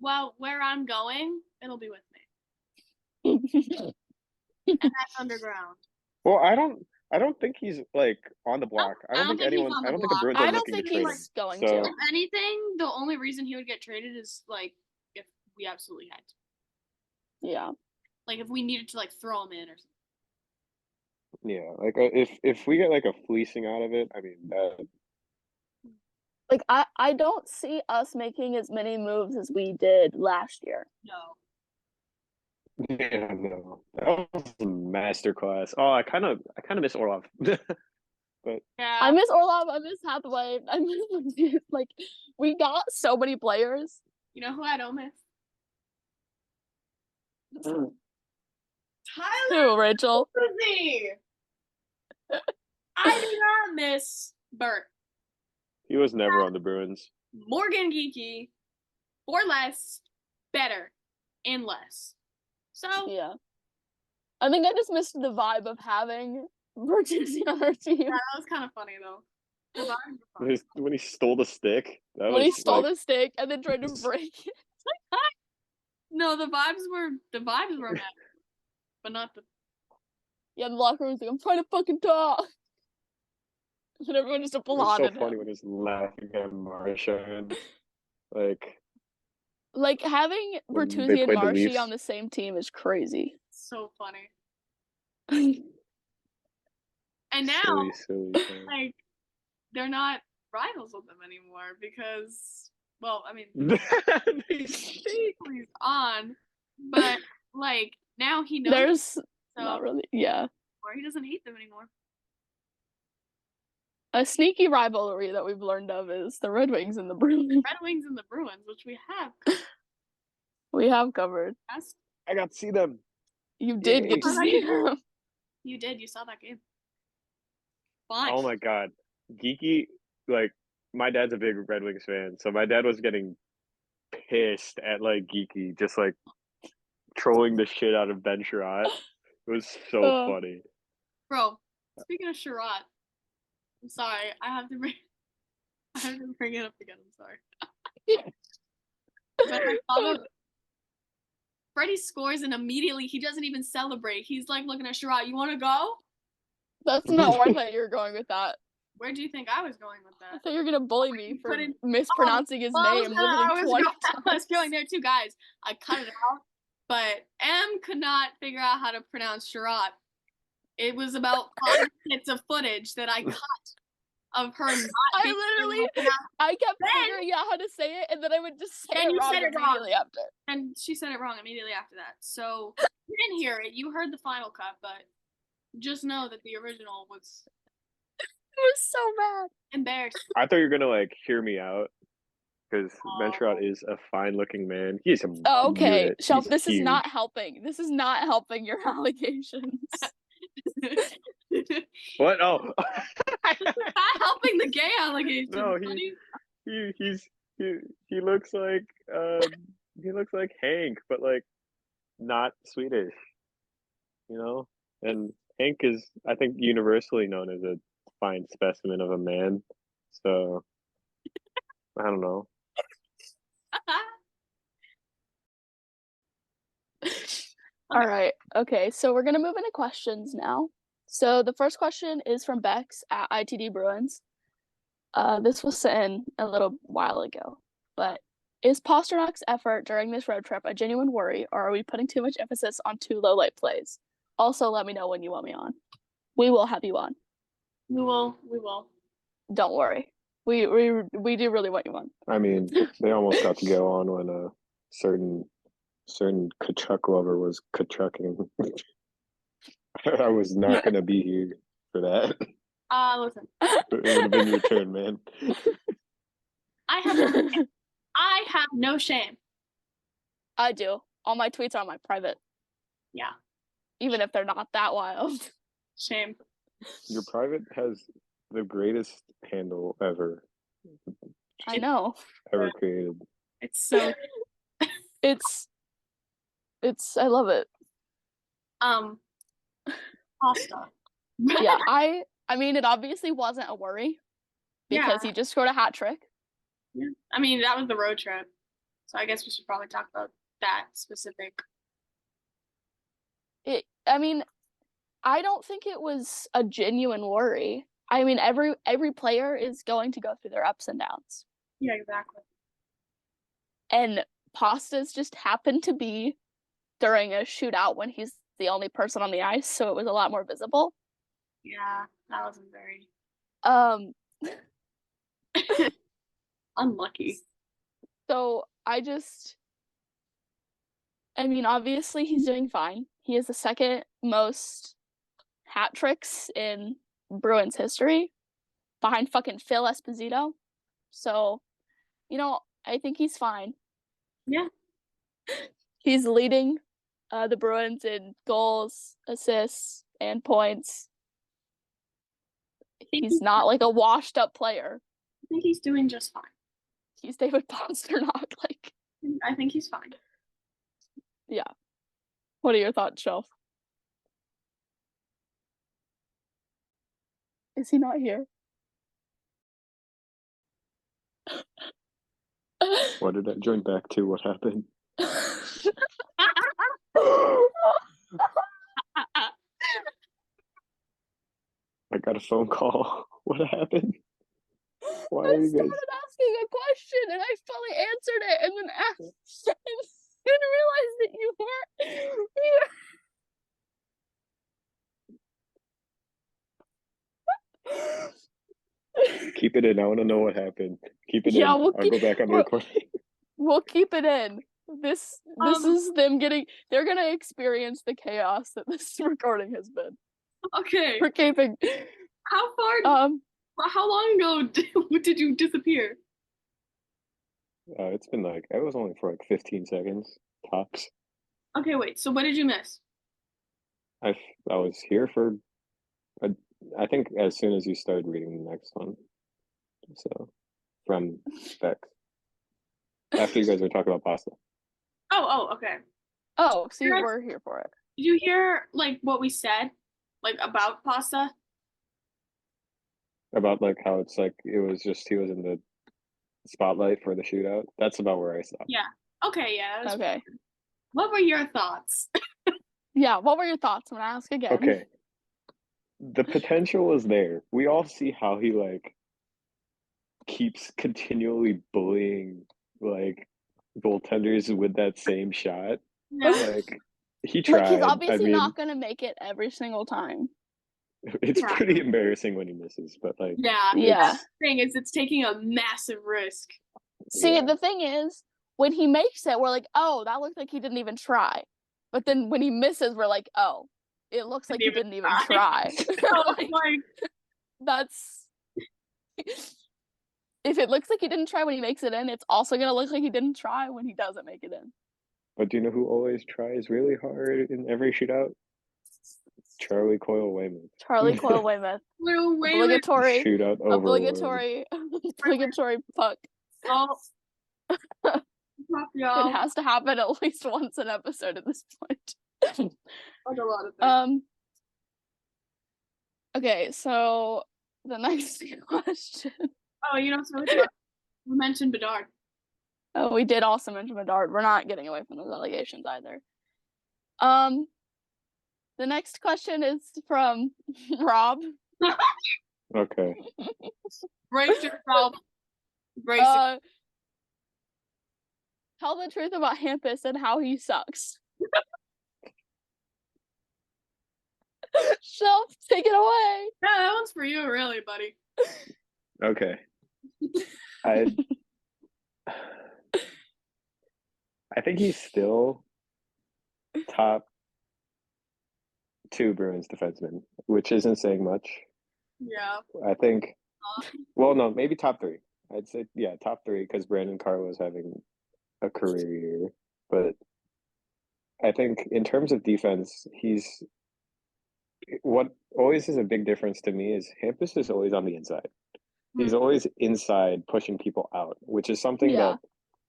Well, where I'm going, it'll be with me, and that's underground. Well, I don't think he's like on the block. I don't think he's anyone. on I the don't think the block. Bruins I are don't looking think to trade he's him. going So to. If anything, the only reason he would get traded is like if we absolutely had to. Yeah. Like if we needed to like throw him in or something. yeah, like if we get like a fleecing out of it, I mean that. Like I don't see us making as many moves as we did last year. No. Yeah, no, that was a masterclass. Oh, I kind of miss Orlov. Yeah. I miss Orlov, I miss Hathaway, I miss like we got so many players. You know who I don't miss? Who, Tyler Rachel? Susie. I do not miss Bert. He was never on the Bruins. Morgan Geeky, for less, better, and less. So Yeah. I think I just missed the vibe of having Bertuzzi on our team. yeah, that was kind of funny though. The vibes were fun. When he stole the stick, that When was he stole like, the stick and then tried to break it. No, the vibes were met, but not the. Yeah, the locker room was like, I'm trying to fucking talk. And everyone just it was so applauded funny him. when he was laughing at Marchand. Like Having when they Bertuzzi and played the Marshy Leafs. on the same team is crazy. So funny. And now, silly. like, they're not rivals with them anymore because, well, I mean, he's on, but like now he knows. There's So not really, yeah. or he doesn't hate them anymore. A sneaky rivalry that we've learned of is the Red Wings and the Bruins. Red Wings and the Bruins, which we have. We have covered. Yes, I got to see them. You did get to Yay. see them. you did. You saw that game. Fine. Oh my god, Geeky! Like my dad's a big Red Wings fan, so my dad was getting pissed at like Geeky, just like trolling the shit out of Ben Sherratt. It was so funny. Bro, speaking of Sherratt, I'm sorry. I have to bring it up again. I'm sorry. But I thought of Freddie scores and immediately he doesn't even celebrate. He's like looking at Sherratt. You want to go? That's not where I thought you were going with that. Where do you think I was going with I that? thought you were gonna bully me for couldn't- mispronouncing his Well, name literally 20 times. I was going there too, guys. I cut it out, but M could not figure out how to pronounce Sherratt. It was about 5 minutes of footage that I cut of her not being able to pronounce. I kept Then- figuring out how to say it, and then I would just say Then it you wrong said it wrong. immediately after. And she said it wrong immediately after that. So you didn't hear it. You heard the final cut, but just know that the original was It was so bad. embarrassing. I thought you were gonna like hear me out because Ben Sherratt is a fine-looking man. He's a Oh, okay, unit. Shelf, He's this is huge. not helping. This is not helping your allegations. What? Oh, Not helping the gay allegation. No, buddy. he looks like Hank, but like not Swedish, you know. And Hank is, I think, universally known as a fine specimen of a man. So I don't know. All right. Okay, so we're gonna move into questions now. So the first question is from Bex at ITD Bruins. This was sent in a little while ago, but is Pasternak's effort during this road trip a genuine worry, or are we putting too much emphasis on too low light plays? Also, let me know when you want me on. We will have you on. We will. Don't worry. We do really want you on. I mean, they almost got to go on when a certain Kachuk lover was Kachucking. I was not gonna be here for that. Listen. It would have been your turn, man. I have no shame. I do. All my tweets are on my private. Yeah. Even if they're not that wild. Shame. Your private has the greatest handle ever I know. ever created. It's so It's I love it. pasta. Yeah, I mean it obviously wasn't a worry because he just scored a hat trick. Yeah. I mean, that was the road trip. So I guess we should probably talk about that specific. I mean, I don't think it was a genuine worry. I mean, every player is going to go through their ups and downs. Yeah, exactly. And Pasta's just happened to be during a shootout when he's the only person on the ice, so it was a lot more visible. Yeah, that wasn't very unlucky. So I mean, obviously he's doing fine. He has the second most hat tricks in Bruins history, behind fucking Phil Esposito. So, I think he's fine. Yeah. He's leading the Bruins in goals, assists, and points. He's not like a washed up player. I think he's doing just fine. He's David Pastrnak. I think he's fine. Yeah. What are your thoughts, Shelf? Is he not here? What did I join back to? What happened? I got a phone call. What happened? Why are I you started guys? asking a question and I finally answered it and then asked and didn't realize that you weren't here. Keep it in. I want to know what happened. Keep it Yeah, in. I'll go back on the recording. We'll keep it in. This is them they're gonna experience the chaos that this recording has been. Okay. We're keeping How far how long ago did you disappear? It's been it was only for 15 seconds tops. Okay, wait. So what did you miss? I was here for, I think as soon as you started reading the next one. So, from Bex. After you guys were talking about pasta. Oh, okay. Oh, so you were here for it. Did you hear what we said? About pasta? About how it's it was just he was in the spotlight for the shootout. That's about where I stopped. Yeah. Okay, yeah. Okay. What were your thoughts? Yeah, what were your thoughts? I'm gonna ask again. Okay. The potential is there. We all see how he keeps continually bullying goaltenders with that same shot. Yeah. He tried. He's obviously not gonna make it every single time. It's pretty embarrassing when he misses, but yeah. Yeah. The thing is, it's taking a massive risk. See, the thing is, when he makes it, we're like, oh, that looked like he didn't even try. But then when he misses, we're like, oh, it looks like he didn't even try. That's if it looks like he didn't try when he makes it in, it's also gonna look like he didn't try when he doesn't make it in. But do you know who always tries really hard in every shootout? Charlie Coyle Weymouth. Charlie Coyle Weymouth. Obligatory shootout obligatory puck. Oh. It has to happen at least once an episode at this point. A lot of things. Okay, so the next question. Oh, you know, so we mentioned Bedard. Oh, we did also mention Bedard. We're not getting away from those allegations either. The next question is from Rob. Okay. Brace yourself. Brace yourself. Tell the truth about Hampus and how he sucks. Shelf, take it away. Yeah, that one's for you, really, buddy. Okay. I think he's still top 2 Bruins defenseman, which isn't saying much. Yeah. I think, well, no, maybe top 3. I'd say, yeah, top 3 because Brandon Carlo's having a career year. But I think in terms of defense, what always is a big difference to me is Hampus is always on the inside. He's always inside pushing people out, which is something that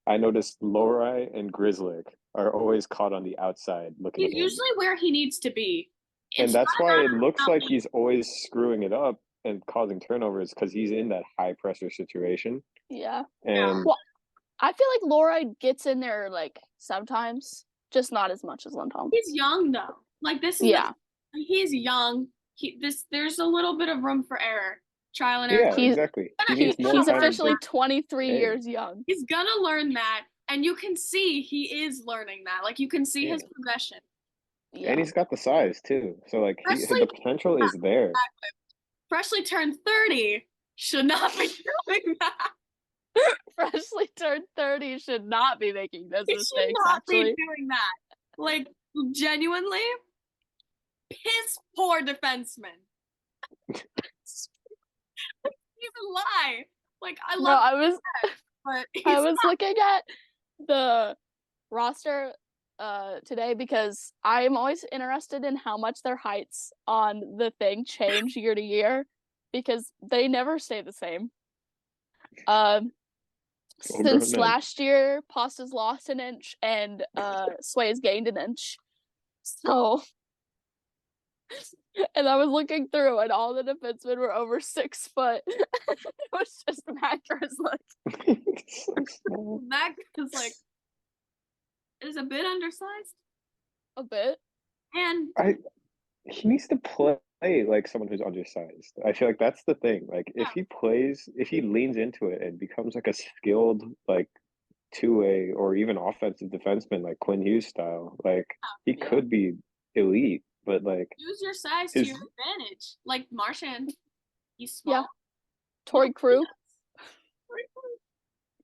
I noticed Lorei and Grizzlick are always caught on the outside looking. He's usually where he needs to be. And that's why it looks like he's always screwing it up and causing turnovers because he's in that high pressure situation. Yeah. And well, I feel like Lorei gets in there like sometimes, just not as much as Lindholm. He's young though. Like this is he's young. There's a little bit of room for error. Trial and error. Yeah, exactly. He's officially 23 years young. He's gonna learn that, and you can see he is learning that. Like you can see his progression. Yeah. And he's got the size too. So like the potential is there. Freshly turned 30 should not be doing that. Freshly turned 30 should not be making those mistakes. Should not be doing that. Like genuinely, piss poor defenseman. Even lie. Like I love. I was looking at the roster today because I'm always interested in how much their heights on the thing change year to year because they never stay the same. Since last year, Pasta's lost an inch and Sway's gained an inch. So, and I was looking through, and all the defensemen were over 6 foot. It was just Matt Grizzlick. Matt is like is a bit undersized. A bit. And he needs to play like someone who's undersized. I feel like that's the thing. Like if he leans into it and becomes like a skilled like 2-way or even offensive defenseman like Quinn Hughes style, like he could be elite. But like use your size to your advantage. Like Marchand, he's small. Yeah. Torrey Krug.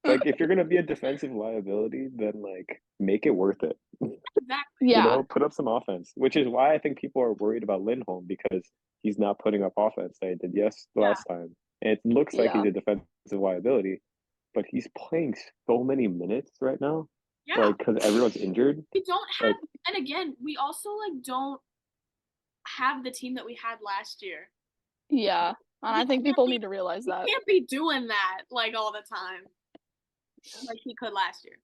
Like if you're gonna be a defensive liability, then like make it worth it. Exactly. Yeah. You know, put up some offense, which is why I think people are worried about Lindholm because he's not putting up offense that he did last time. And it looks like he's a defensive liability, but he's playing so many minutes right now. Yeah. Like because everyone's injured. We don't have, and again, we also like don't have the team that we had last year. Yeah, and I think people need to realize that. He can't be doing that like all the time, like he could last year.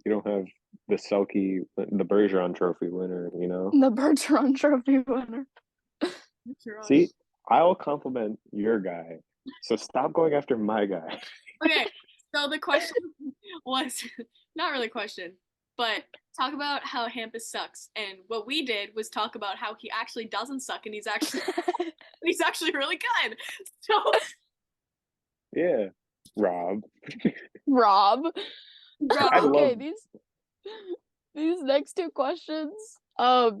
You don't have the Selke, the Bergeron Trophy winner, you know? The Bergeron Trophy winner. See, I'll compliment your guy, so stop going after my guy. Okay, so the question was, not really a question, but talk about how Hampus sucks. And what we did was talk about how he actually doesn't suck and he's actually really good. So yeah, Rob. Okay, these next 2 questions, I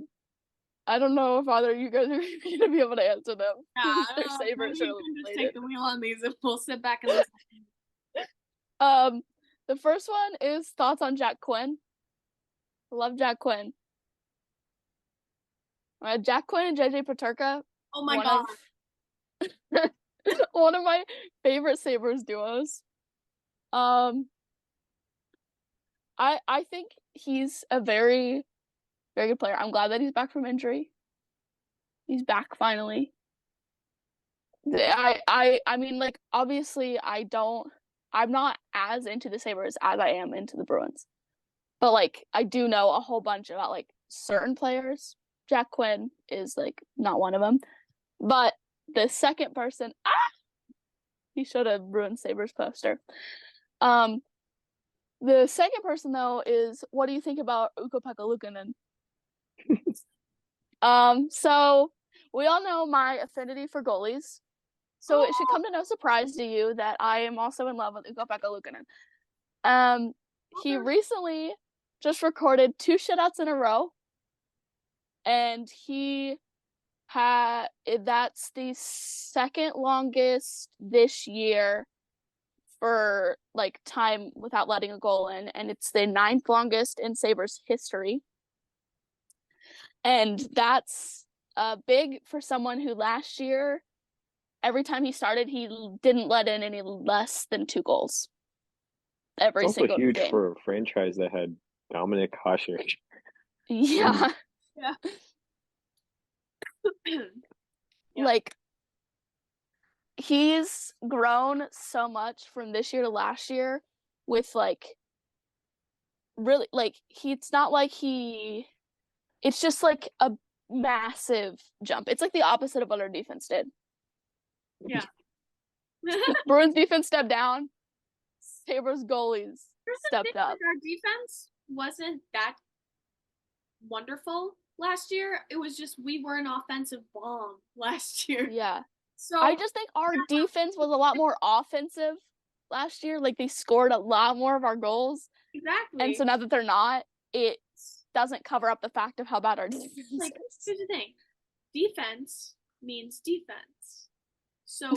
don't know if either of you guys are going to be able to answer them. Yeah, I don't know. Maybe you can just take the wheel on these and we'll sit back and listen. The first one is thoughts on Jack Quinn. Love Jack Quinn. Jack Quinn and JJ Peterka. Oh my god. One of my favorite Sabres duos. I think he's a very, very good player. I'm glad that he's back from injury. He's back finally. I mean, like, obviously I'm not as into the Sabres as I am into the Bruins. But, like, I do know a whole bunch about, like, certain players. Jack Quinn is, like, not one of them. But the second person, He should have ruined Sabres poster. The second person though is, what do you think about Ukko-Pekka Luukkonen? So we all know my affinity for goalies. So it should come to no surprise to you that I am also in love with Ukko-Pekka Luukkonen. He recently just recorded 2 shutouts in a row, and that's the second longest this year for like time without letting a goal in, and it's the 9th longest in Sabres history. And that's big for someone who last year, every time he started, he didn't let in any less than 2 goals every It's also single huge game. for a franchise that had Dominic Hasek. Yeah. Yeah. Yeah. Like, he's grown so much from this year to last year with, like, really, like, it's not like it's just, like, a massive jump. It's, like, the opposite of what our defense did. Yeah. Bruins defense stepped down. Sabres goalies stepped up. Our defense wasn't that wonderful last year. It was just we were an offensive bomb last year. Yeah. So I just think our defense was a lot more offensive last year. Like, they scored a lot more of our goals. exactly. And so now that they're not, it doesn't cover up the fact of how bad our defense like, is. here's the thing. Defense means defense. So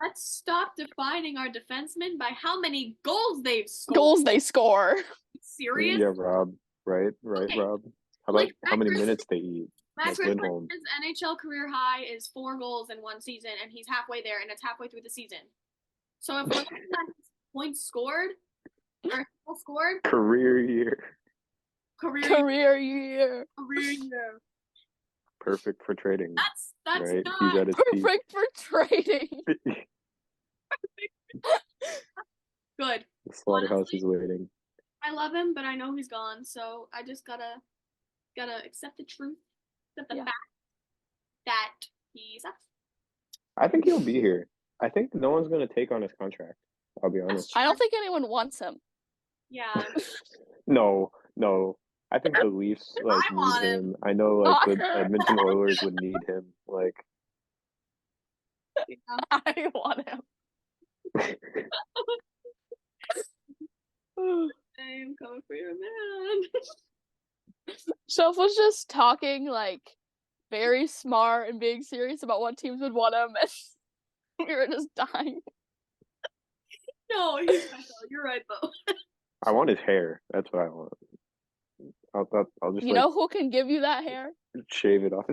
let's stop defining our defensemen by how many goals they've scored. Goals they score. Serious? Yeah, Rob. Right, Okay. Rob. How about Like, how many Matt minutes they eat? Matt Like Lindholm. Griffith's NHL career high is 4 goals in 1 season, and he's halfway there, and it's halfway through the season. So if we're looking at points scored or goals scored, Career year. Career year. Perfect for trading. That's right? not He's at his peak. Perfect for trading. good. The slaughterhouse Honestly, is waiting. I love him, but I know he's gone, so I just gotta accept the truth, accept the Yeah. fact that he sucks. I think he'll be here. I think no one's gonna take on his contract. I'll be honest. I don't think anyone wants him. Yeah. No. I think the Leafs like I want need him. I know like the Edmonton Oilers would need him. Like Yeah. I want him. I'm coming for your man. Shelf was just talking like very smart and being serious about what teams would want him, and we were just dying. No, he's right though. You're right though. I want his hair. That's what I want. I'll just You know who can give you that hair? shave it off.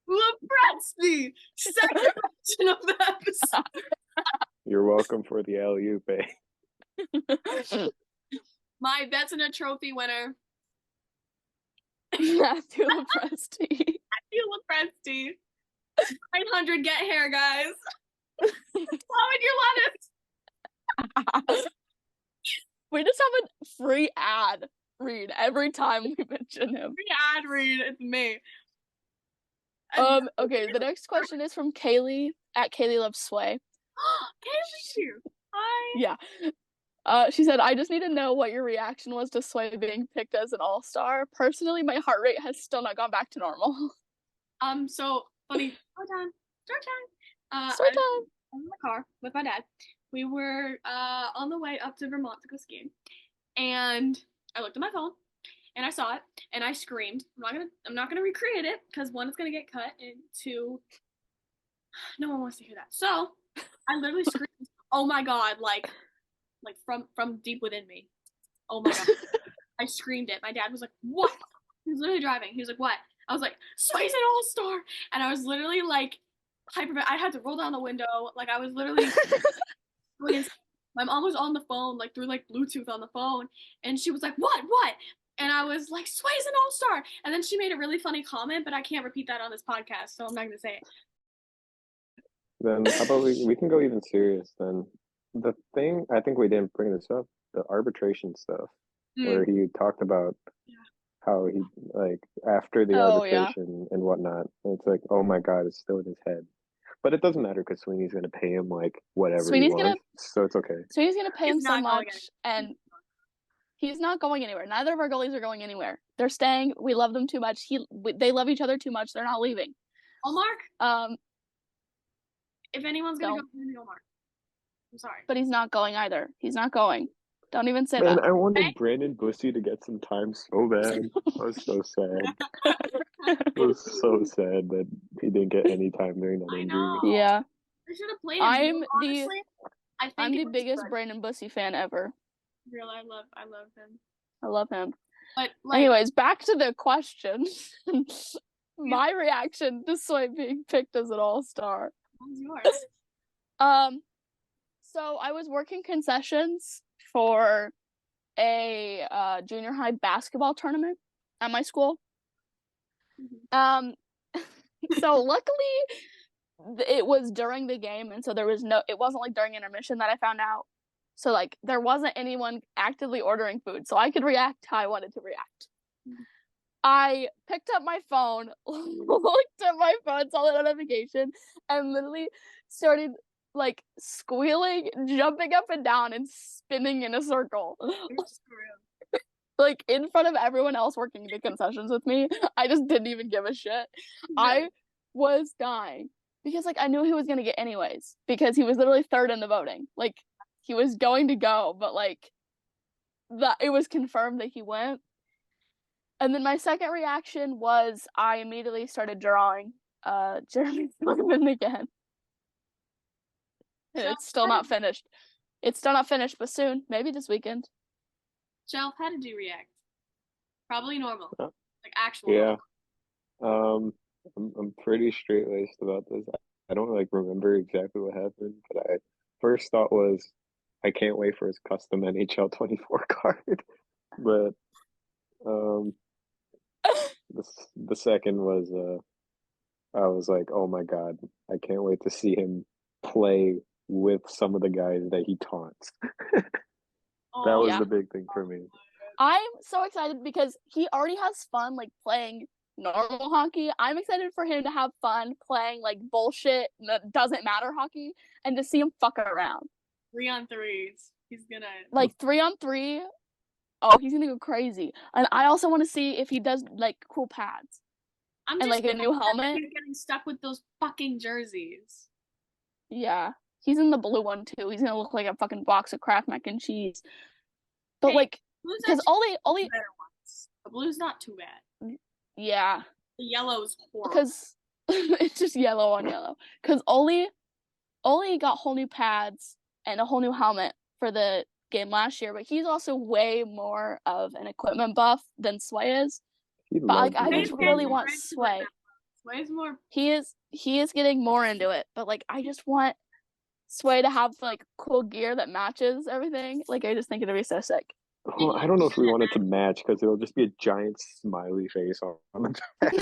Lepretsky! Second question of the episode. You're welcome for the alley-oop, eh? My Bets in a Trophy winner, Matthew Lepresti. Matthew Lepretsky. 900 get hair, guys. How would you let it? We just have a free ad read every time we mention him. Free ad read. It's me. Okay, the next question is from Kaylee at Kaylee Loves Sway. Kaylee! Hi. Yeah. She said, I just need to know what your reaction was to Sway being picked as an all-star. Personally, my heart rate has still not gone back to normal. So funny. Story time. Story time. I was in the car with my dad. We were on the way up to Vermont to go skiing, and I looked at my phone, and I saw it, and I screamed. I'm not gonna recreate it because 1, it's gonna get cut, and 2, no one wants to hear that. So I literally screamed, "Oh my god!" Like from deep within me. Oh my god! I screamed it. My dad was like, "What?" He was literally driving. He was like, "What?" I was like, "Sway's an all-star," and I was literally like, I had to roll down the window. Like I was literally. My mom was on the phone, like through like Bluetooth on the phone, and she was like, "What? And I was like, "Sway's an all-star." And then she made a really funny comment, but I can't repeat that on this podcast, so I'm not gonna say it. Then how about we can go even serious then. The thing, I think we didn't bring this up, the arbitration stuff, where he talked about how he, like, after the arbitration and whatnot, and it's like, oh my god, it's still in his head. But it doesn't matter because Sweeney's gonna pay him like whatever Sweeney's he gonna wants, so it's okay. Sweeney's gonna pay him He's so not going much, and he's not going anywhere. Neither of our goalies are going anywhere. They're staying. We love them too much. They love each other too much. They're not leaving. Mark. If anyone's gonna Don't. go, I'm gonna go Mark. I'm sorry. But he's not going either. He's not going. Don't even say Man, that. I wanted Brandon Bussey to get some time so bad. I was so sad. It was so sad that he didn't get any time during that I injury. know. Yeah. They should have played him. Honestly, I'm the biggest Brandon Bussey fan ever. Real, I love him. I love him. But like, anyways, back to the question. My reaction to Sway being picked as an all-star. what's yours? So I was working concessions for a junior high basketball tournament at my school. So luckily it was during the game, and so it wasn't like during intermission that I found out. So like there wasn't anyone actively ordering food, so I could react how I wanted to react. I picked up my phone, looked at my phone, saw the notification, and literally started like squealing, jumping up and down, and spinning in a circle. Like in front of everyone else working the concessions with me. I just didn't even give a shit. No. I was dying because like I knew he was gonna get anyways, because he was literally third in the voting. Like he was going to go, but like it was confirmed that he went. And then my second reaction was I immediately started drawing Jeremy Swayman again. It's still not finished. But soon, maybe this weekend. Shelf, how did you react? Probably normal, like actual. Yeah. I'm pretty straight laced about this. I don't like remember exactly what happened, but I first thought was I can't wait for his custom NHL 24 card. But the second was I was like, oh my God, I can't wait to see him play with some of the guys that he taunts. That was the big thing for me. I'm so excited because he already has fun like playing normal hockey. I'm excited for him to have fun playing like bullshit that doesn't matter hockey and to see him fuck around. 3-on-3s. He's gonna like 3-on-3. Oh, he's gonna go crazy. And I also want to see if he does like cool pads. I'm and just like a new helmet. He's getting stuck with those fucking jerseys. Yeah. He's in the blue one too. He's gonna look like a fucking box of Kraft mac and cheese. But like, because Ollie, better ones. The blue's not too bad. Yeah. The yellow's horrible. Because it's just yellow on yellow. Because Ollie got whole new pads and a whole new helmet for the game last year, but he's also way more of an equipment buff than Sway is. But like, I just really want Sway. Sway's more. He is getting more into it, but like, I just want Sway to have like cool gear that matches everything. Like, I just think it'd be so sick. Well, I don't know if we want it to match because it'll just be a giant smiley face on the back.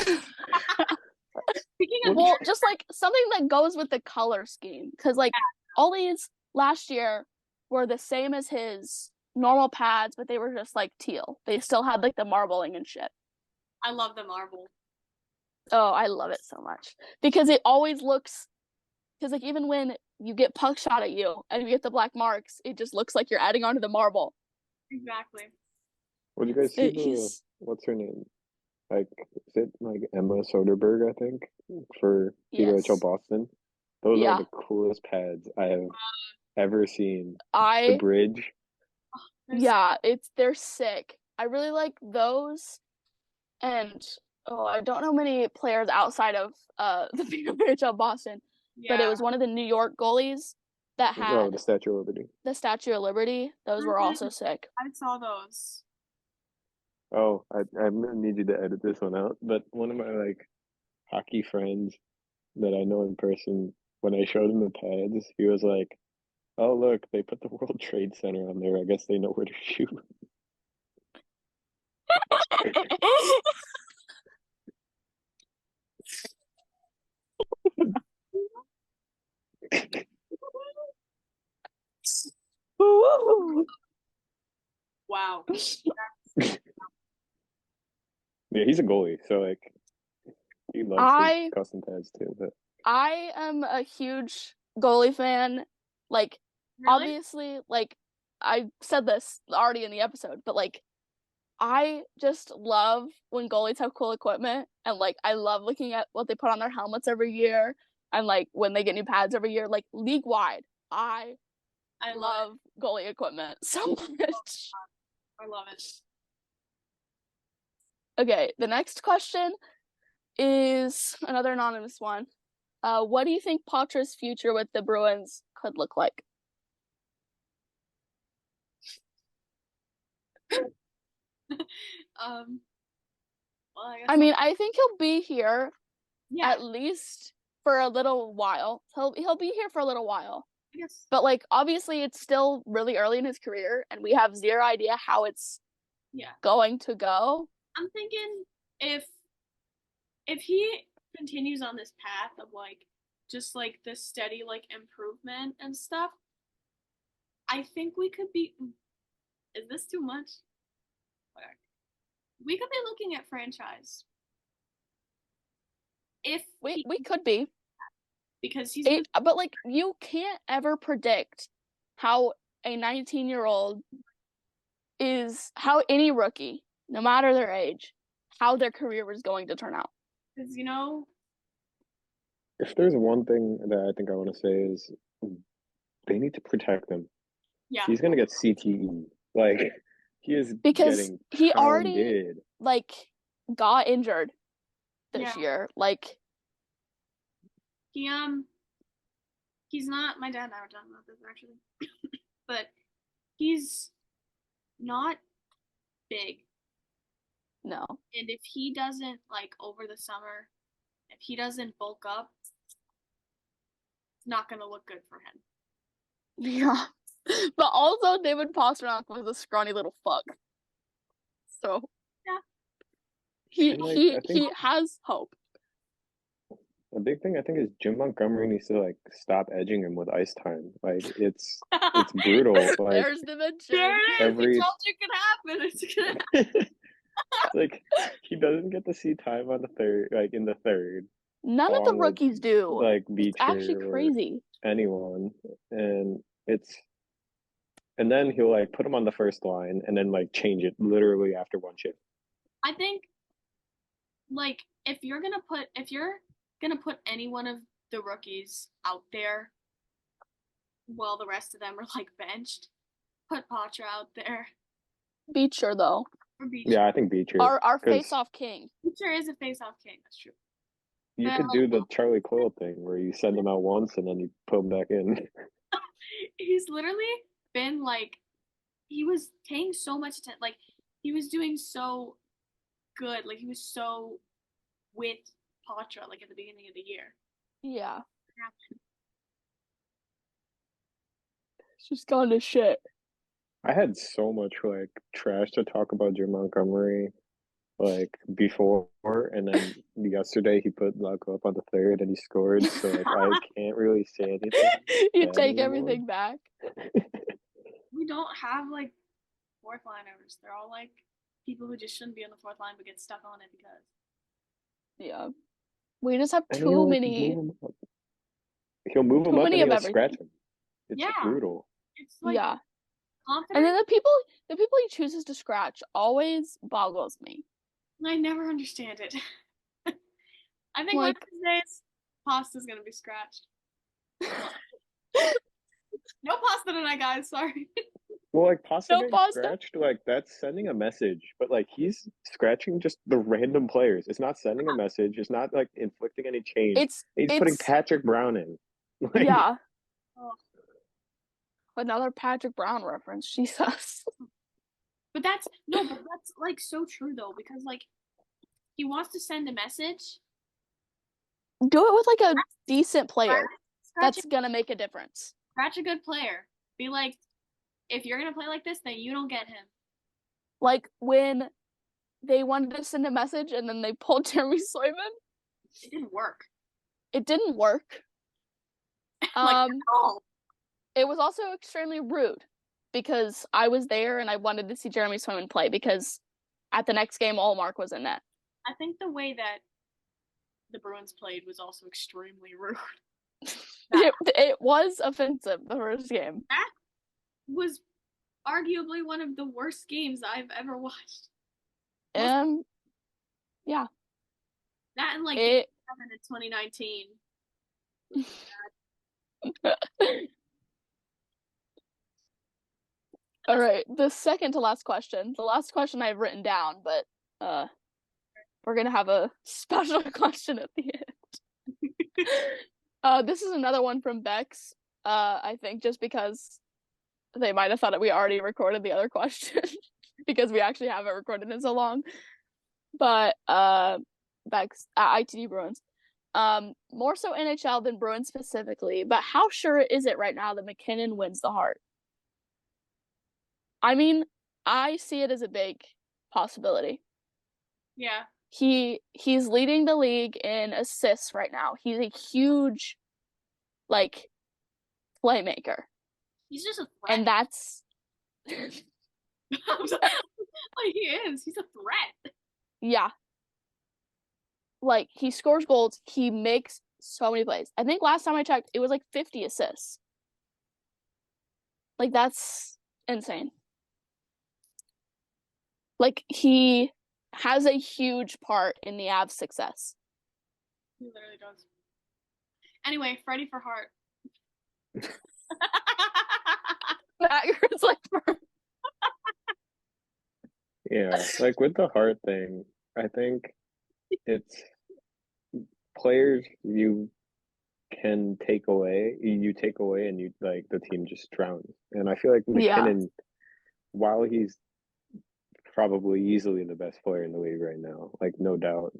Speaking of, well, just like something that goes with the color scheme, because like Ollie's last year were the same as his normal pads, but they were just like teal. They still had like the marbling and shit. I love the marble. Oh, I love it so much because it always looks. Because like even when you get puck shot at you and you get the black marks, it just looks like you're adding onto the marble. Exactly. What did you guys see? What's her name? Like, is it like Emma Soderberg? I think for PWHL Boston. Those are the coolest pads I have ever seen. The bridge. They're sick. I really like those, and I don't know many players outside of the PWHL Boston, but it was one of the New York goalies that had the Statue of Liberty. The Statue of Liberty. Those were also sick. I saw those. Oh, I'm gonna need you to edit this one out. But one of my like hockey friends that I know in person, when I showed him the pads, he was like, "Oh, look, they put the World Trade Center on there. I guess they know where to shoot." Wow. Yeah, he's a goalie, so like he loves his custom pads too. But I am a huge goalie fan. Like, Really? obviously, like, I said this already in the episode, but, like, I just love when goalies have cool equipment, and, like, I love looking at what they put on their helmets every year, and, like, when they get new pads every year. Like, league-wide, I love goalie equipment so much. I love it. Okay, the next question is another anonymous one. What do you think Patra's future with the Bruins could look like? Well, I guess I mean, I think he'll be here yeah, at least for a little while. He'll be here for a little while. I guess. But, like, obviously it's still really early in his career, and we have zero idea how it's going to go. I'm thinking if he continues on this path of, like, just, like, this steady, like, improvement and stuff, I think we could be. Is this too much? Whatever. We could be looking at franchise. If we could be. Because he's but, like, you can't ever predict how a 19-year-old is, how any rookie, no matter their age, how their career is going to turn out. Because, if there's one thing that I think I want to say is they need to protect him. Yeah. He's gonna get CTE. Like, he is because getting he already pounded. like got injured this year. Like, he's not. My dad and I were talking about this actually, but he's not big. No. And if he doesn't, like, over the summer, if he doesn't bulk up, it's not gonna look good for him. Yeah. But also David Pastrnak was a scrawny little fuck. So yeah. He has hope. A big thing I think is Jim Montgomery needs to, like, stop edging him with ice time. Like, it's brutal. Like, there's the mention. There it is. I told you it could happen. It's gonna like, he doesn't get to see time on the third, like, in the third. None of the rookies do. Like, it's actually crazy. Anyone. And then he'll, like, put him on the first line and then, like, change it literally after one shift. I think, like, if you're gonna put any one of the rookies out there while the rest of them are, like, benched, put Patra out there. Beecher, though. Yeah, I think Beecher. Our face-off king. Beecher is a face-off king. That's true. You could do the Charlie Coyle thing where you send him out once and then you put him back in. He's literally been, like, he was paying so much attention. Like, he was doing so good. Like, he was so with Patra, like, at the beginning of the year. Yeah. It's just gone to shit. I had so much, like, trash to talk about Jim Montgomery, like, before, and then yesterday he put Luck up on the third and he scored, so, like, I can't really say anything. You take everything back. We don't have, like, fourth liners. They're all, like, people who just shouldn't be on the fourth line but get stuck on it because. Yeah. We just have too many. He'll move him up and he'll scratch him. It's brutal. It's like, confident. And then the people he chooses to scratch always boggles me. I never understand it. I think one of these days, Pasta's gonna be scratched. No pasta tonight, guys. Sorry. Well, like, Pasta getting scratched, like, that's sending a message, but, like, he's scratching just the random players. It's not sending a message. It's not, like, inflicting any change. He's putting Patrick Brown in. Like, yeah. Oh. Another Patrick Brown reference. Jesus. But that's like so true though, because, like, he wants to send a message. Do it with, like, a decent player that's gonna make a difference. Scratch a good player. Be like, if you're gonna play like this, then you don't get him. Like when they wanted to send a message and then they pulled Jeremy Swayman. It didn't work. It didn't work. Like, it was also extremely rude because I was there and I wanted to see Jeremy Swayman play because at the next game, Allmark was in net. I think the way that the Bruins played was also extremely rude. It was offensive, the first game. That was arguably one of the worst games I've ever watched. Yeah. That and like Game 7 in 2019. All right, the second to last question. The last question I've written down, but we're gonna have a special question at the end. This is another one from Bex. I think just because they might have thought that we already recorded the other question because we actually haven't recorded in so long. But Bex at ITD Bruins. More so NHL than Bruins specifically, but how sure is it right now that McKinnon wins the Hart? I mean, I see it as a big possibility. Yeah. He's leading the league in assists right now. He's a huge, like, playmaker. He's just a threat. And that's like he is. He's a threat. Yeah. Like, he scores goals. He makes so many plays. I think last time I checked, it was like 50 assists. Like, that's insane. Like, he has a huge part in the Avs' success. He literally does. Anyway, Freddie for Hart. Matt, yours like Yeah, like with the Hart thing, I think it's players you take away, and you like the team just drowns. And I feel like McKinnon, while he's probably easily the best player in the league right now, like no doubt,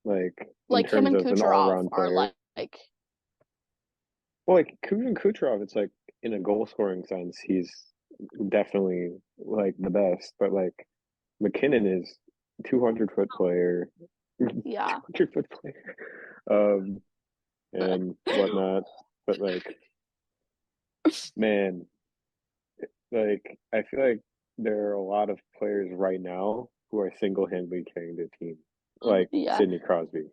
like in him terms and of an Kucherov all-around player. are like well, like Kucherov, it's like in a goal-scoring sense, he's definitely like the best, but like McKinnon is 200-foot player. Yeah. 200-foot player. And whatnot. But like, man, like I feel like there are a lot of players right now who are single-handedly carrying their team, like Sidney Crosby.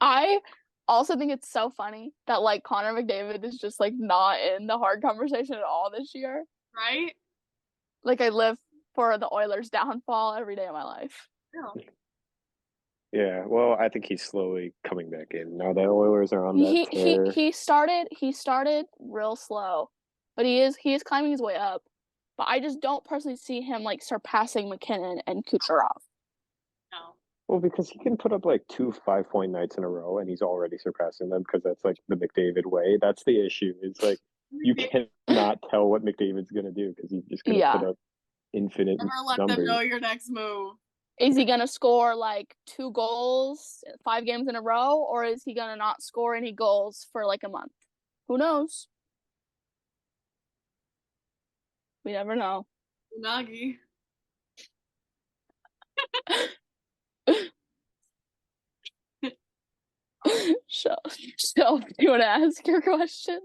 I also think it's so funny that like Connor McDavid is just like not in the Hart conversation at all this year. Right? Like, I live for the Oilers' downfall every day of my life. Yeah, well, I think he's slowly coming back in now that Oilers are on that tear. He started real slow, but he is climbing his way up. But I just don't personally see him like surpassing McKinnon and Kucherov. No. Well, because he can put up like 2 5-point nights in a row, and he's already surpassing them because that's like the McDavid way. That's the issue. It's like you cannot tell what McDavid's gonna do because he's just gonna put up infinite Never let numbers. them know your next move. Is he gonna score like 2 goals 5 games in a row, or is he gonna not score any goals for like a month? Who knows? We never know. Unagi. So, do you want to ask your question?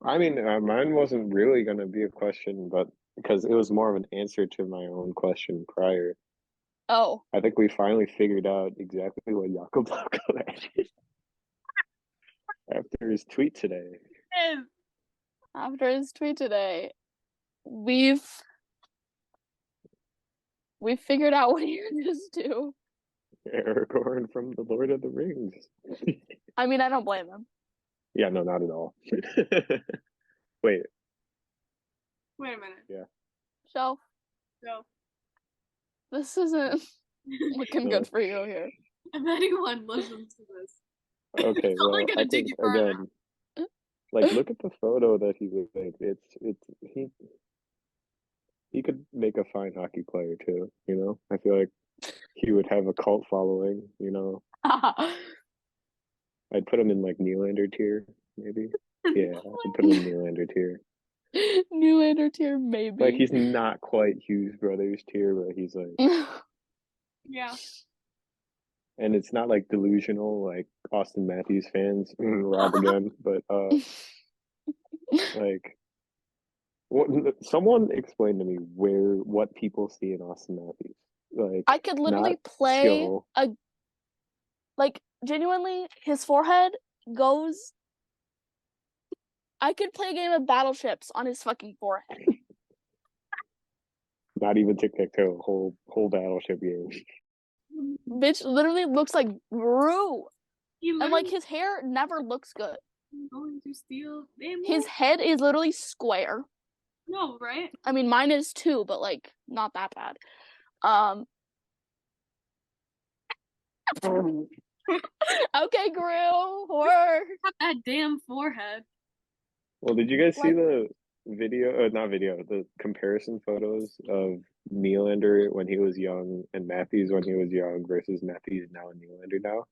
I mean, mine wasn't really going to be a question, but because it was more of an answer to my own question prior. Oh. I think we finally figured out exactly what Jakob is after his tweet today. After his tweet today, we've figured out what he would just do. Aragorn from the Lord of the Rings. I mean, I don't blame him. Yeah, no, not at all. Wait. Wait a minute. Yeah. Shelf. Go. This isn't looking good for you here. If anyone listens to this, okay, it's well, only gonna dig you further. Again, like, look at the photo that he was like. He could make a fine hockey player too. You know, I feel like he would have a cult following. You know, I'd put him in like Nylander tier, maybe. Yeah, I'd put him in Nylander tier. Nylander tier, maybe. Like, he's not quite Hughes Brothers tier, but he's like. Yeah. And it's not like delusional, like Austin Matthews fans, Rob again, but like, someone explain to me what people see in Austin Matthews. Like, I could literally play skill. Like, genuinely, his forehead goes. I could play a game of Battleships on his fucking forehead. Not even tic-tac-toe, whole battleship game. Bitch literally looks like Gru. He And, like, literally his hair never looks good. going to steal. His head is literally square. No, right? I mean, mine is too, but, like, not that bad. Okay, Gru, word. Got that damn forehead. Well, did you guys see Like- the video? Not video. The comparison photos of Nylander when he was young and Matthews when he was young versus Matthews now and Nylander now.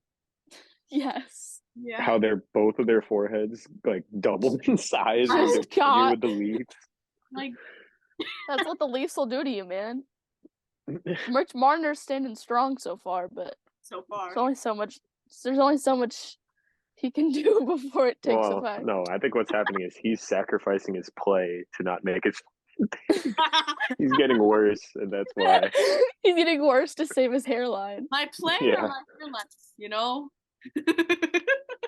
Yes. Yeah. How they're both of their foreheads like doubled in size when Oh, they're God. with the Leafs. Like, That's what the Leafs will do to you, man. Rich Marner's standing strong so far, but so far. there's only so much he can do before it takes Well, effect. no, I think what's happening is he's sacrificing his play to not make it. He's getting worse, and that's why. He's getting worse to save his hairline. My play Yeah. or my hairline, you know?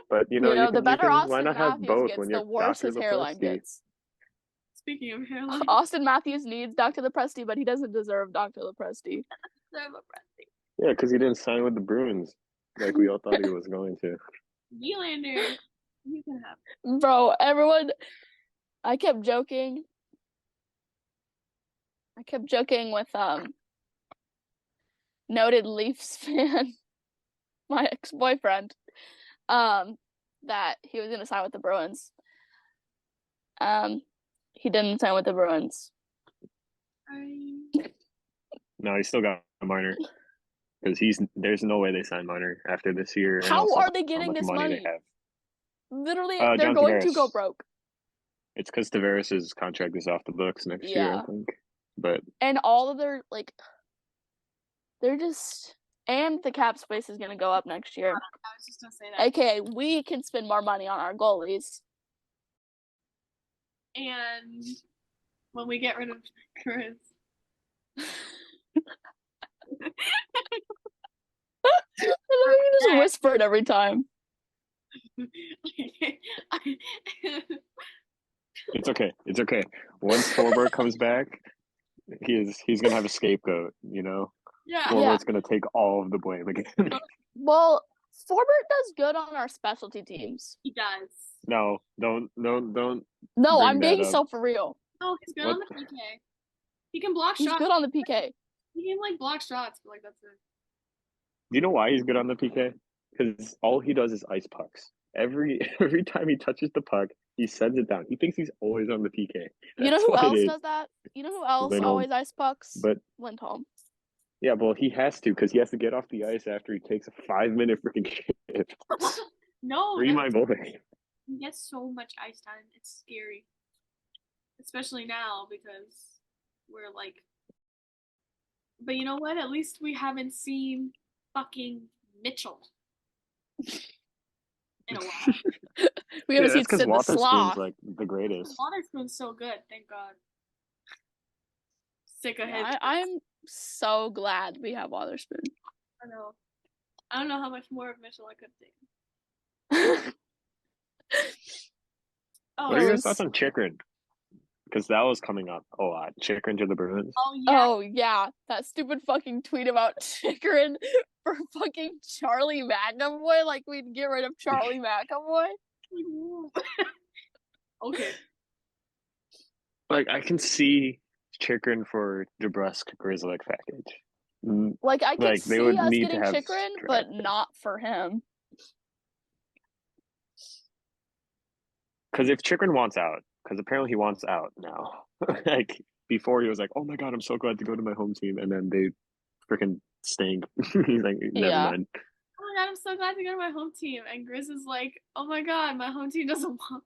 But you know, the better why Austin not have Matthews both gets, when the you're worse Dr. his hairline Lepresti? gets. Speaking of hairline, Austin Matthews needs Dr. Lepresti, but he doesn't deserve Dr. Lepresti. Yeah, because he didn't sign with the Bruins like we all thought he was going to. Nylander, you can have Bro, everyone, I kept joking with noted Leafs fan, my ex-boyfriend, that he was gonna sign with the Bruins. He didn't sign with the Bruins. No, he still got a minor because there's no way they sign minor after this year. and How also are they how getting much this money money? they have. Literally, they're John going to Tavares. go broke. It's because Tavares' contract is off the books next year, Yeah. I think. But And all of their, like, they're just, and the cap space is gonna go up next year. I was just gonna say that. AKA, we can spend more money on our goalies. And when we get rid of Chris, You just whisper it every time. it's okay. It's okay. Once Forber comes back, he's gonna have a scapegoat, you know? yeah. Forbert's gonna take all of the blame again. Well, Forbert does good on our specialty teams. He does. No, don't. No, Bring I'm being that up. so for real. Oh, he's good What? on the PK. He can block He's shots. good on the PK. He can like block shots, but like that's it. Do you know why he's good on the PK? Because all he does is ice pucks. Every time he touches the puck, he sends it down. He thinks he's always on the PK. You know That's who what it else is. does that? You know who else Lindholm. always ice pucks? But Lindholm. yeah, well, he has to because he has to get off the ice after he takes a 5-minute freaking shift. No, Free my boy. he gets so much ice time. It's scary, especially now because we're like. But you know what? At least we haven't seen fucking Mitchell in a while. We haven't seen that's because Sid the Waterspoon's Sloth. like the greatest. Waterspoon's so good, thank God. Sick of his. I'm so glad we have Waterspoon. I know. I don't know how much more of Mitchell I could take. Oh, What are your was- thoughts on Chikrin? Because that was coming up a lot. Chikrin to the Bruins. oh yeah. Oh yeah, that stupid fucking tweet about Chikrin for fucking Charlie McAvoy. Like we'd get rid of Charlie McAvoy. Okay. Like I can see Chikrin for DeBrusque Grizzly package. Like I could Like, they see would us need to getting have Chikrin, but draft not for him. Because if Chikrin wants out, because apparently he wants out now. Like before, he was like, "Oh my god, I'm so glad to go to my home team," and then they freaking stink. He's like, "Never Yeah. mind." Oh my god, I'm so glad to go to my home team. And Grizz is like, oh my god, my home team doesn't want.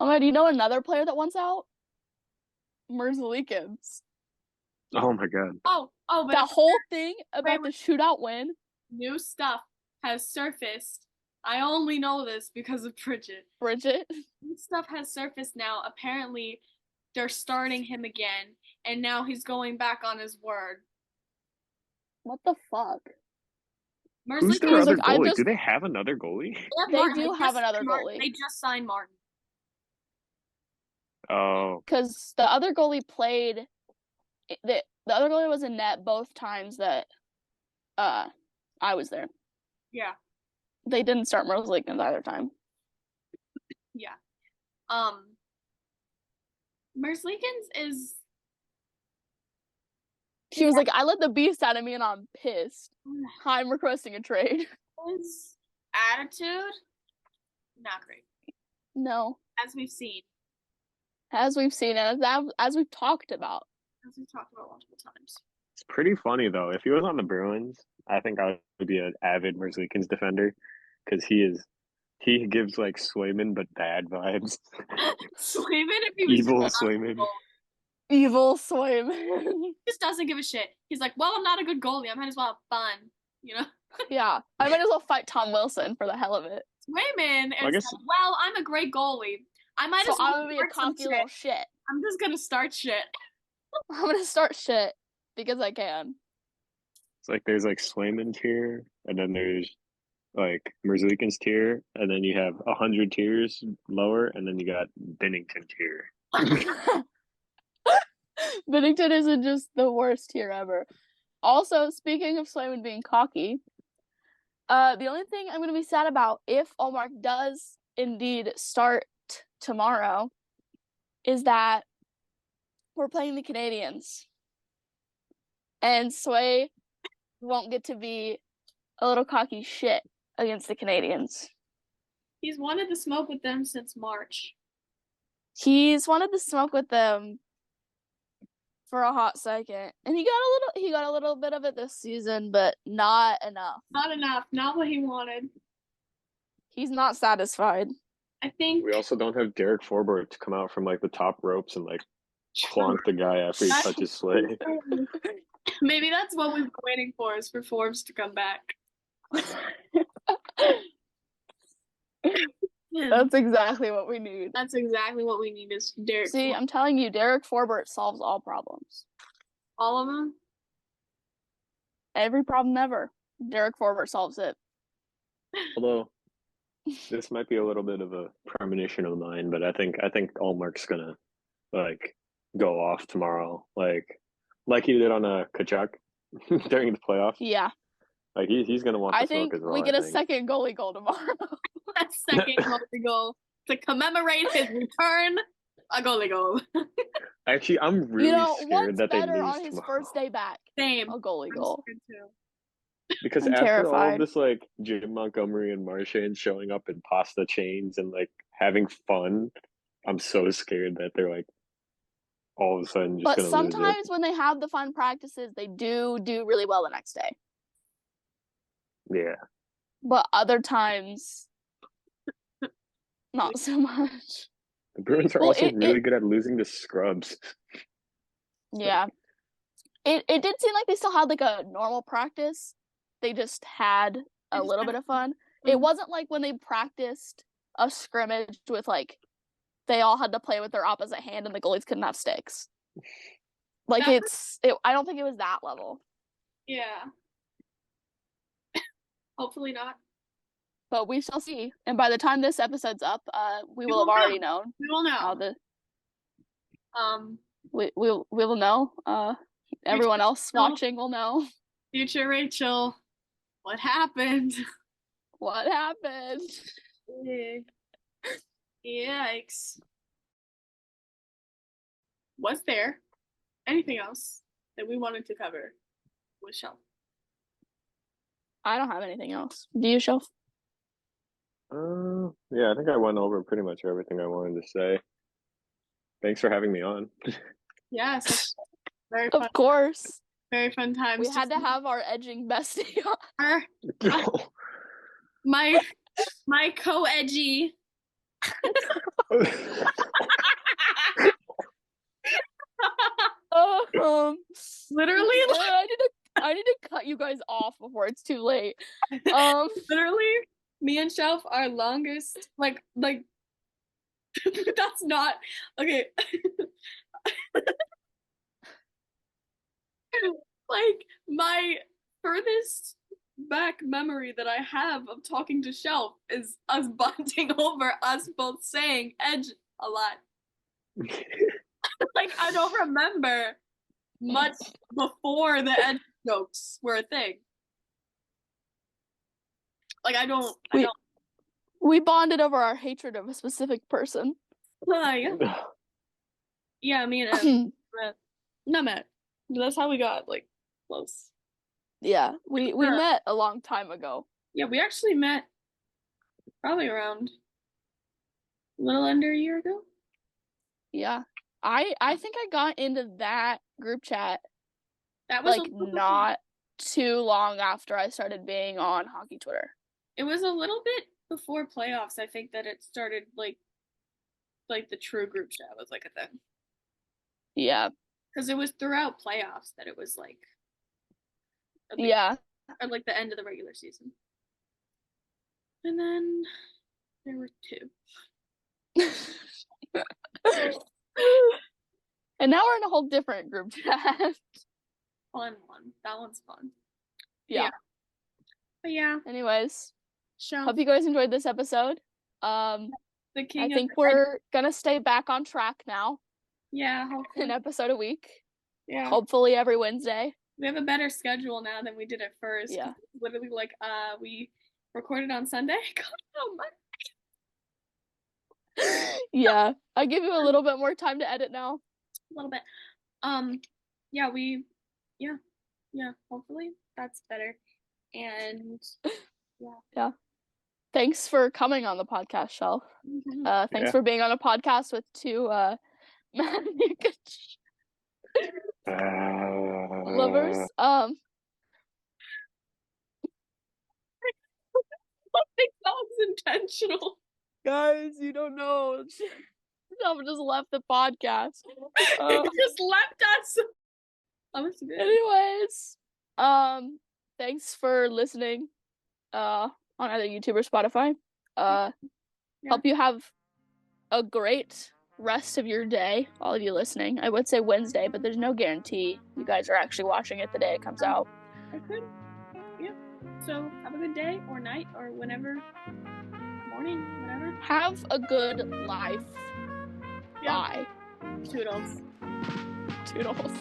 Oh my, do you know another player that wants out? Merzlikins. Oh my god. Oh, but That whole thing about wait. the shootout win. new stuff has surfaced. I only know this because of Bridget. Bridget. New stuff has surfaced now. Apparently, they're starting him again, and now he's going back on his word. What the fuck? Who's their He's other like, I goalie? just- Do they have another goalie? They do have another goalie. They just signed Martin. Oh, Because the other goalie played. The other goalie was in net both times that I was there. Yeah. They didn't start Merzlikins either time. Yeah. Merzlikins is She was like, I let the beast out of me and I'm pissed. I'm requesting a trade. his attitude not great, No. as we've seen. As we've seen, and as we've talked about. As we've talked about multiple times. it's pretty funny though. If he was on the Bruins, I think I would be an avid Merzlikins defender because he gives like Swayman but bad vibes. Swayman, if he was Evil just Swayman. Evil Swayman. He just doesn't give a shit. He's like, well, I'm not a good goalie. I might as well have fun, you know? Yeah. I might as well fight Tom Wilson for the hell of it. Swayman is I guess- like, well, I'm a great goalie. I might So as well I'm gonna be a start some cocky little shit. shit. I'm just gonna start shit. I'm gonna start shit because I can. It's like there's like Swayman tier, and then there's like Merzlikins tier, and then you have 100 tiers lower, and then you got Bennington tier. Bennington isn't just the worst tier ever. Also, speaking of Swayman being cocky, the only thing I'm gonna be sad about if Allmark does indeed start tomorrow is that we're playing the Canadians. And Sway won't get to be a little cocky shit against the Canadians. He's wanted to smoke with them since March. He's wanted to smoke with them for a hot second. And he got a little bit of it this season, but not enough. Not enough. Not what he wanted. He's not satisfied. I think We also don't have Derek Forbort to come out from like the top ropes and like clonk the guy after he touches Sway. maybe that's what we've been waiting for, is for Forbes to come back. That's exactly what we need. That's exactly what we need, is Derek. See, I'm telling you, Derek Forbort solves all problems. all of them. Every problem ever. Derek Forbort solves it. Although this might be a little bit of a premonition of mine, but I think Allmark's gonna like go off tomorrow, like he did on a Kachuk during the playoffs. Yeah. Like he's gonna want. I the smoke think as well, we get I a think. second goalie goal tomorrow. A second goalie goal to commemorate his return. A goalie goal. Actually, I'm really what's scared that they better lose on his tomorrow. first day back? Same. A goalie I'm goal. scared too. Because I'm after all of terrified. this, like Jim Montgomery and Marchand showing up in pasta chains and like having fun, I'm so scared that they're like all of a sudden just But gonna sometimes when they have the fun practices, they do really well the next day. lose it. Yeah. But other times, not so much. The Bruins are Well, also it- really good at losing to scrubs. Yeah. It did seem like they still had like a normal practice. They just had a just little had bit of fun. It wasn't like when they practiced a scrimmage with like they all had to play with their opposite hand and the goalies couldn't have sticks. Like That I don't think it was that level. Yeah. Hopefully not. But we shall see. And by the time this episode's up, we will have will already know. known We will how know. the we will know. Everyone else watching will know Future Rachel, what happened? what happened. Yikes. Was there anything else that we wanted to cover with Shelf? I don't have anything else. Do you, Shelf? Yeah, I think I went over pretty much everything I wanted to say. Thanks for having me on. Yes. Very fun. Of course. Very fun times. We had to have our edging bestie on. my co-edgy. Literally, I need to cut you guys off before it's too late. literally, me and Shelf are longest. Like that's not okay. Like, my furthest back memory that I have of talking to Shelf is us bonding over us both saying Edge a lot. Like, I don't remember much before the Edge jokes were a thing. Like, I don't. We bonded over our hatred of a specific person. Yeah. Yeah, me and Ev met. Not met. That's how we got, like, close. Yeah, we met a long time ago. Yeah, we actually met probably around a little under a year ago. Yeah. I think I got into that group chat That was like not too long after I started being on hockey Twitter. It was a little bit before playoffs, I think, that it started, like the true group chat was like a thing. Yeah. Because it was throughout playoffs that it was like yeah. Or like the end of the regular season. And then there were two. And now we're in a whole different group chat. Fun one. That one's fun. Yeah. But yeah. Anyways, Shelf. hope you guys enjoyed this episode. The king I think we're gonna stay back on track now. Yeah, hopefully. An episode a week. Yeah. Hopefully every Wednesday. We have a better schedule now than we did at first. Yeah. Literally, like, we recorded on Sunday. Yeah. I give you a little bit more time to edit now. A little bit. Yeah, hopefully that's better. And yeah. Thanks for coming on the podcast, Shelf. Thanks for being on a podcast with two lovers. I think that was intentional. Guys, you don't know. Someone just left the podcast. He just left us. Anyways, thanks for listening. On either YouTube or Spotify. Hope you have a great rest of your day, all of you listening. I would say Wednesday, but there's no guarantee you guys are actually watching it the day it comes out. I could. Yeah. So have a good day or night or whenever. Morning, whatever. Have a good life. Yeah. Bye. Toodles. Toodles.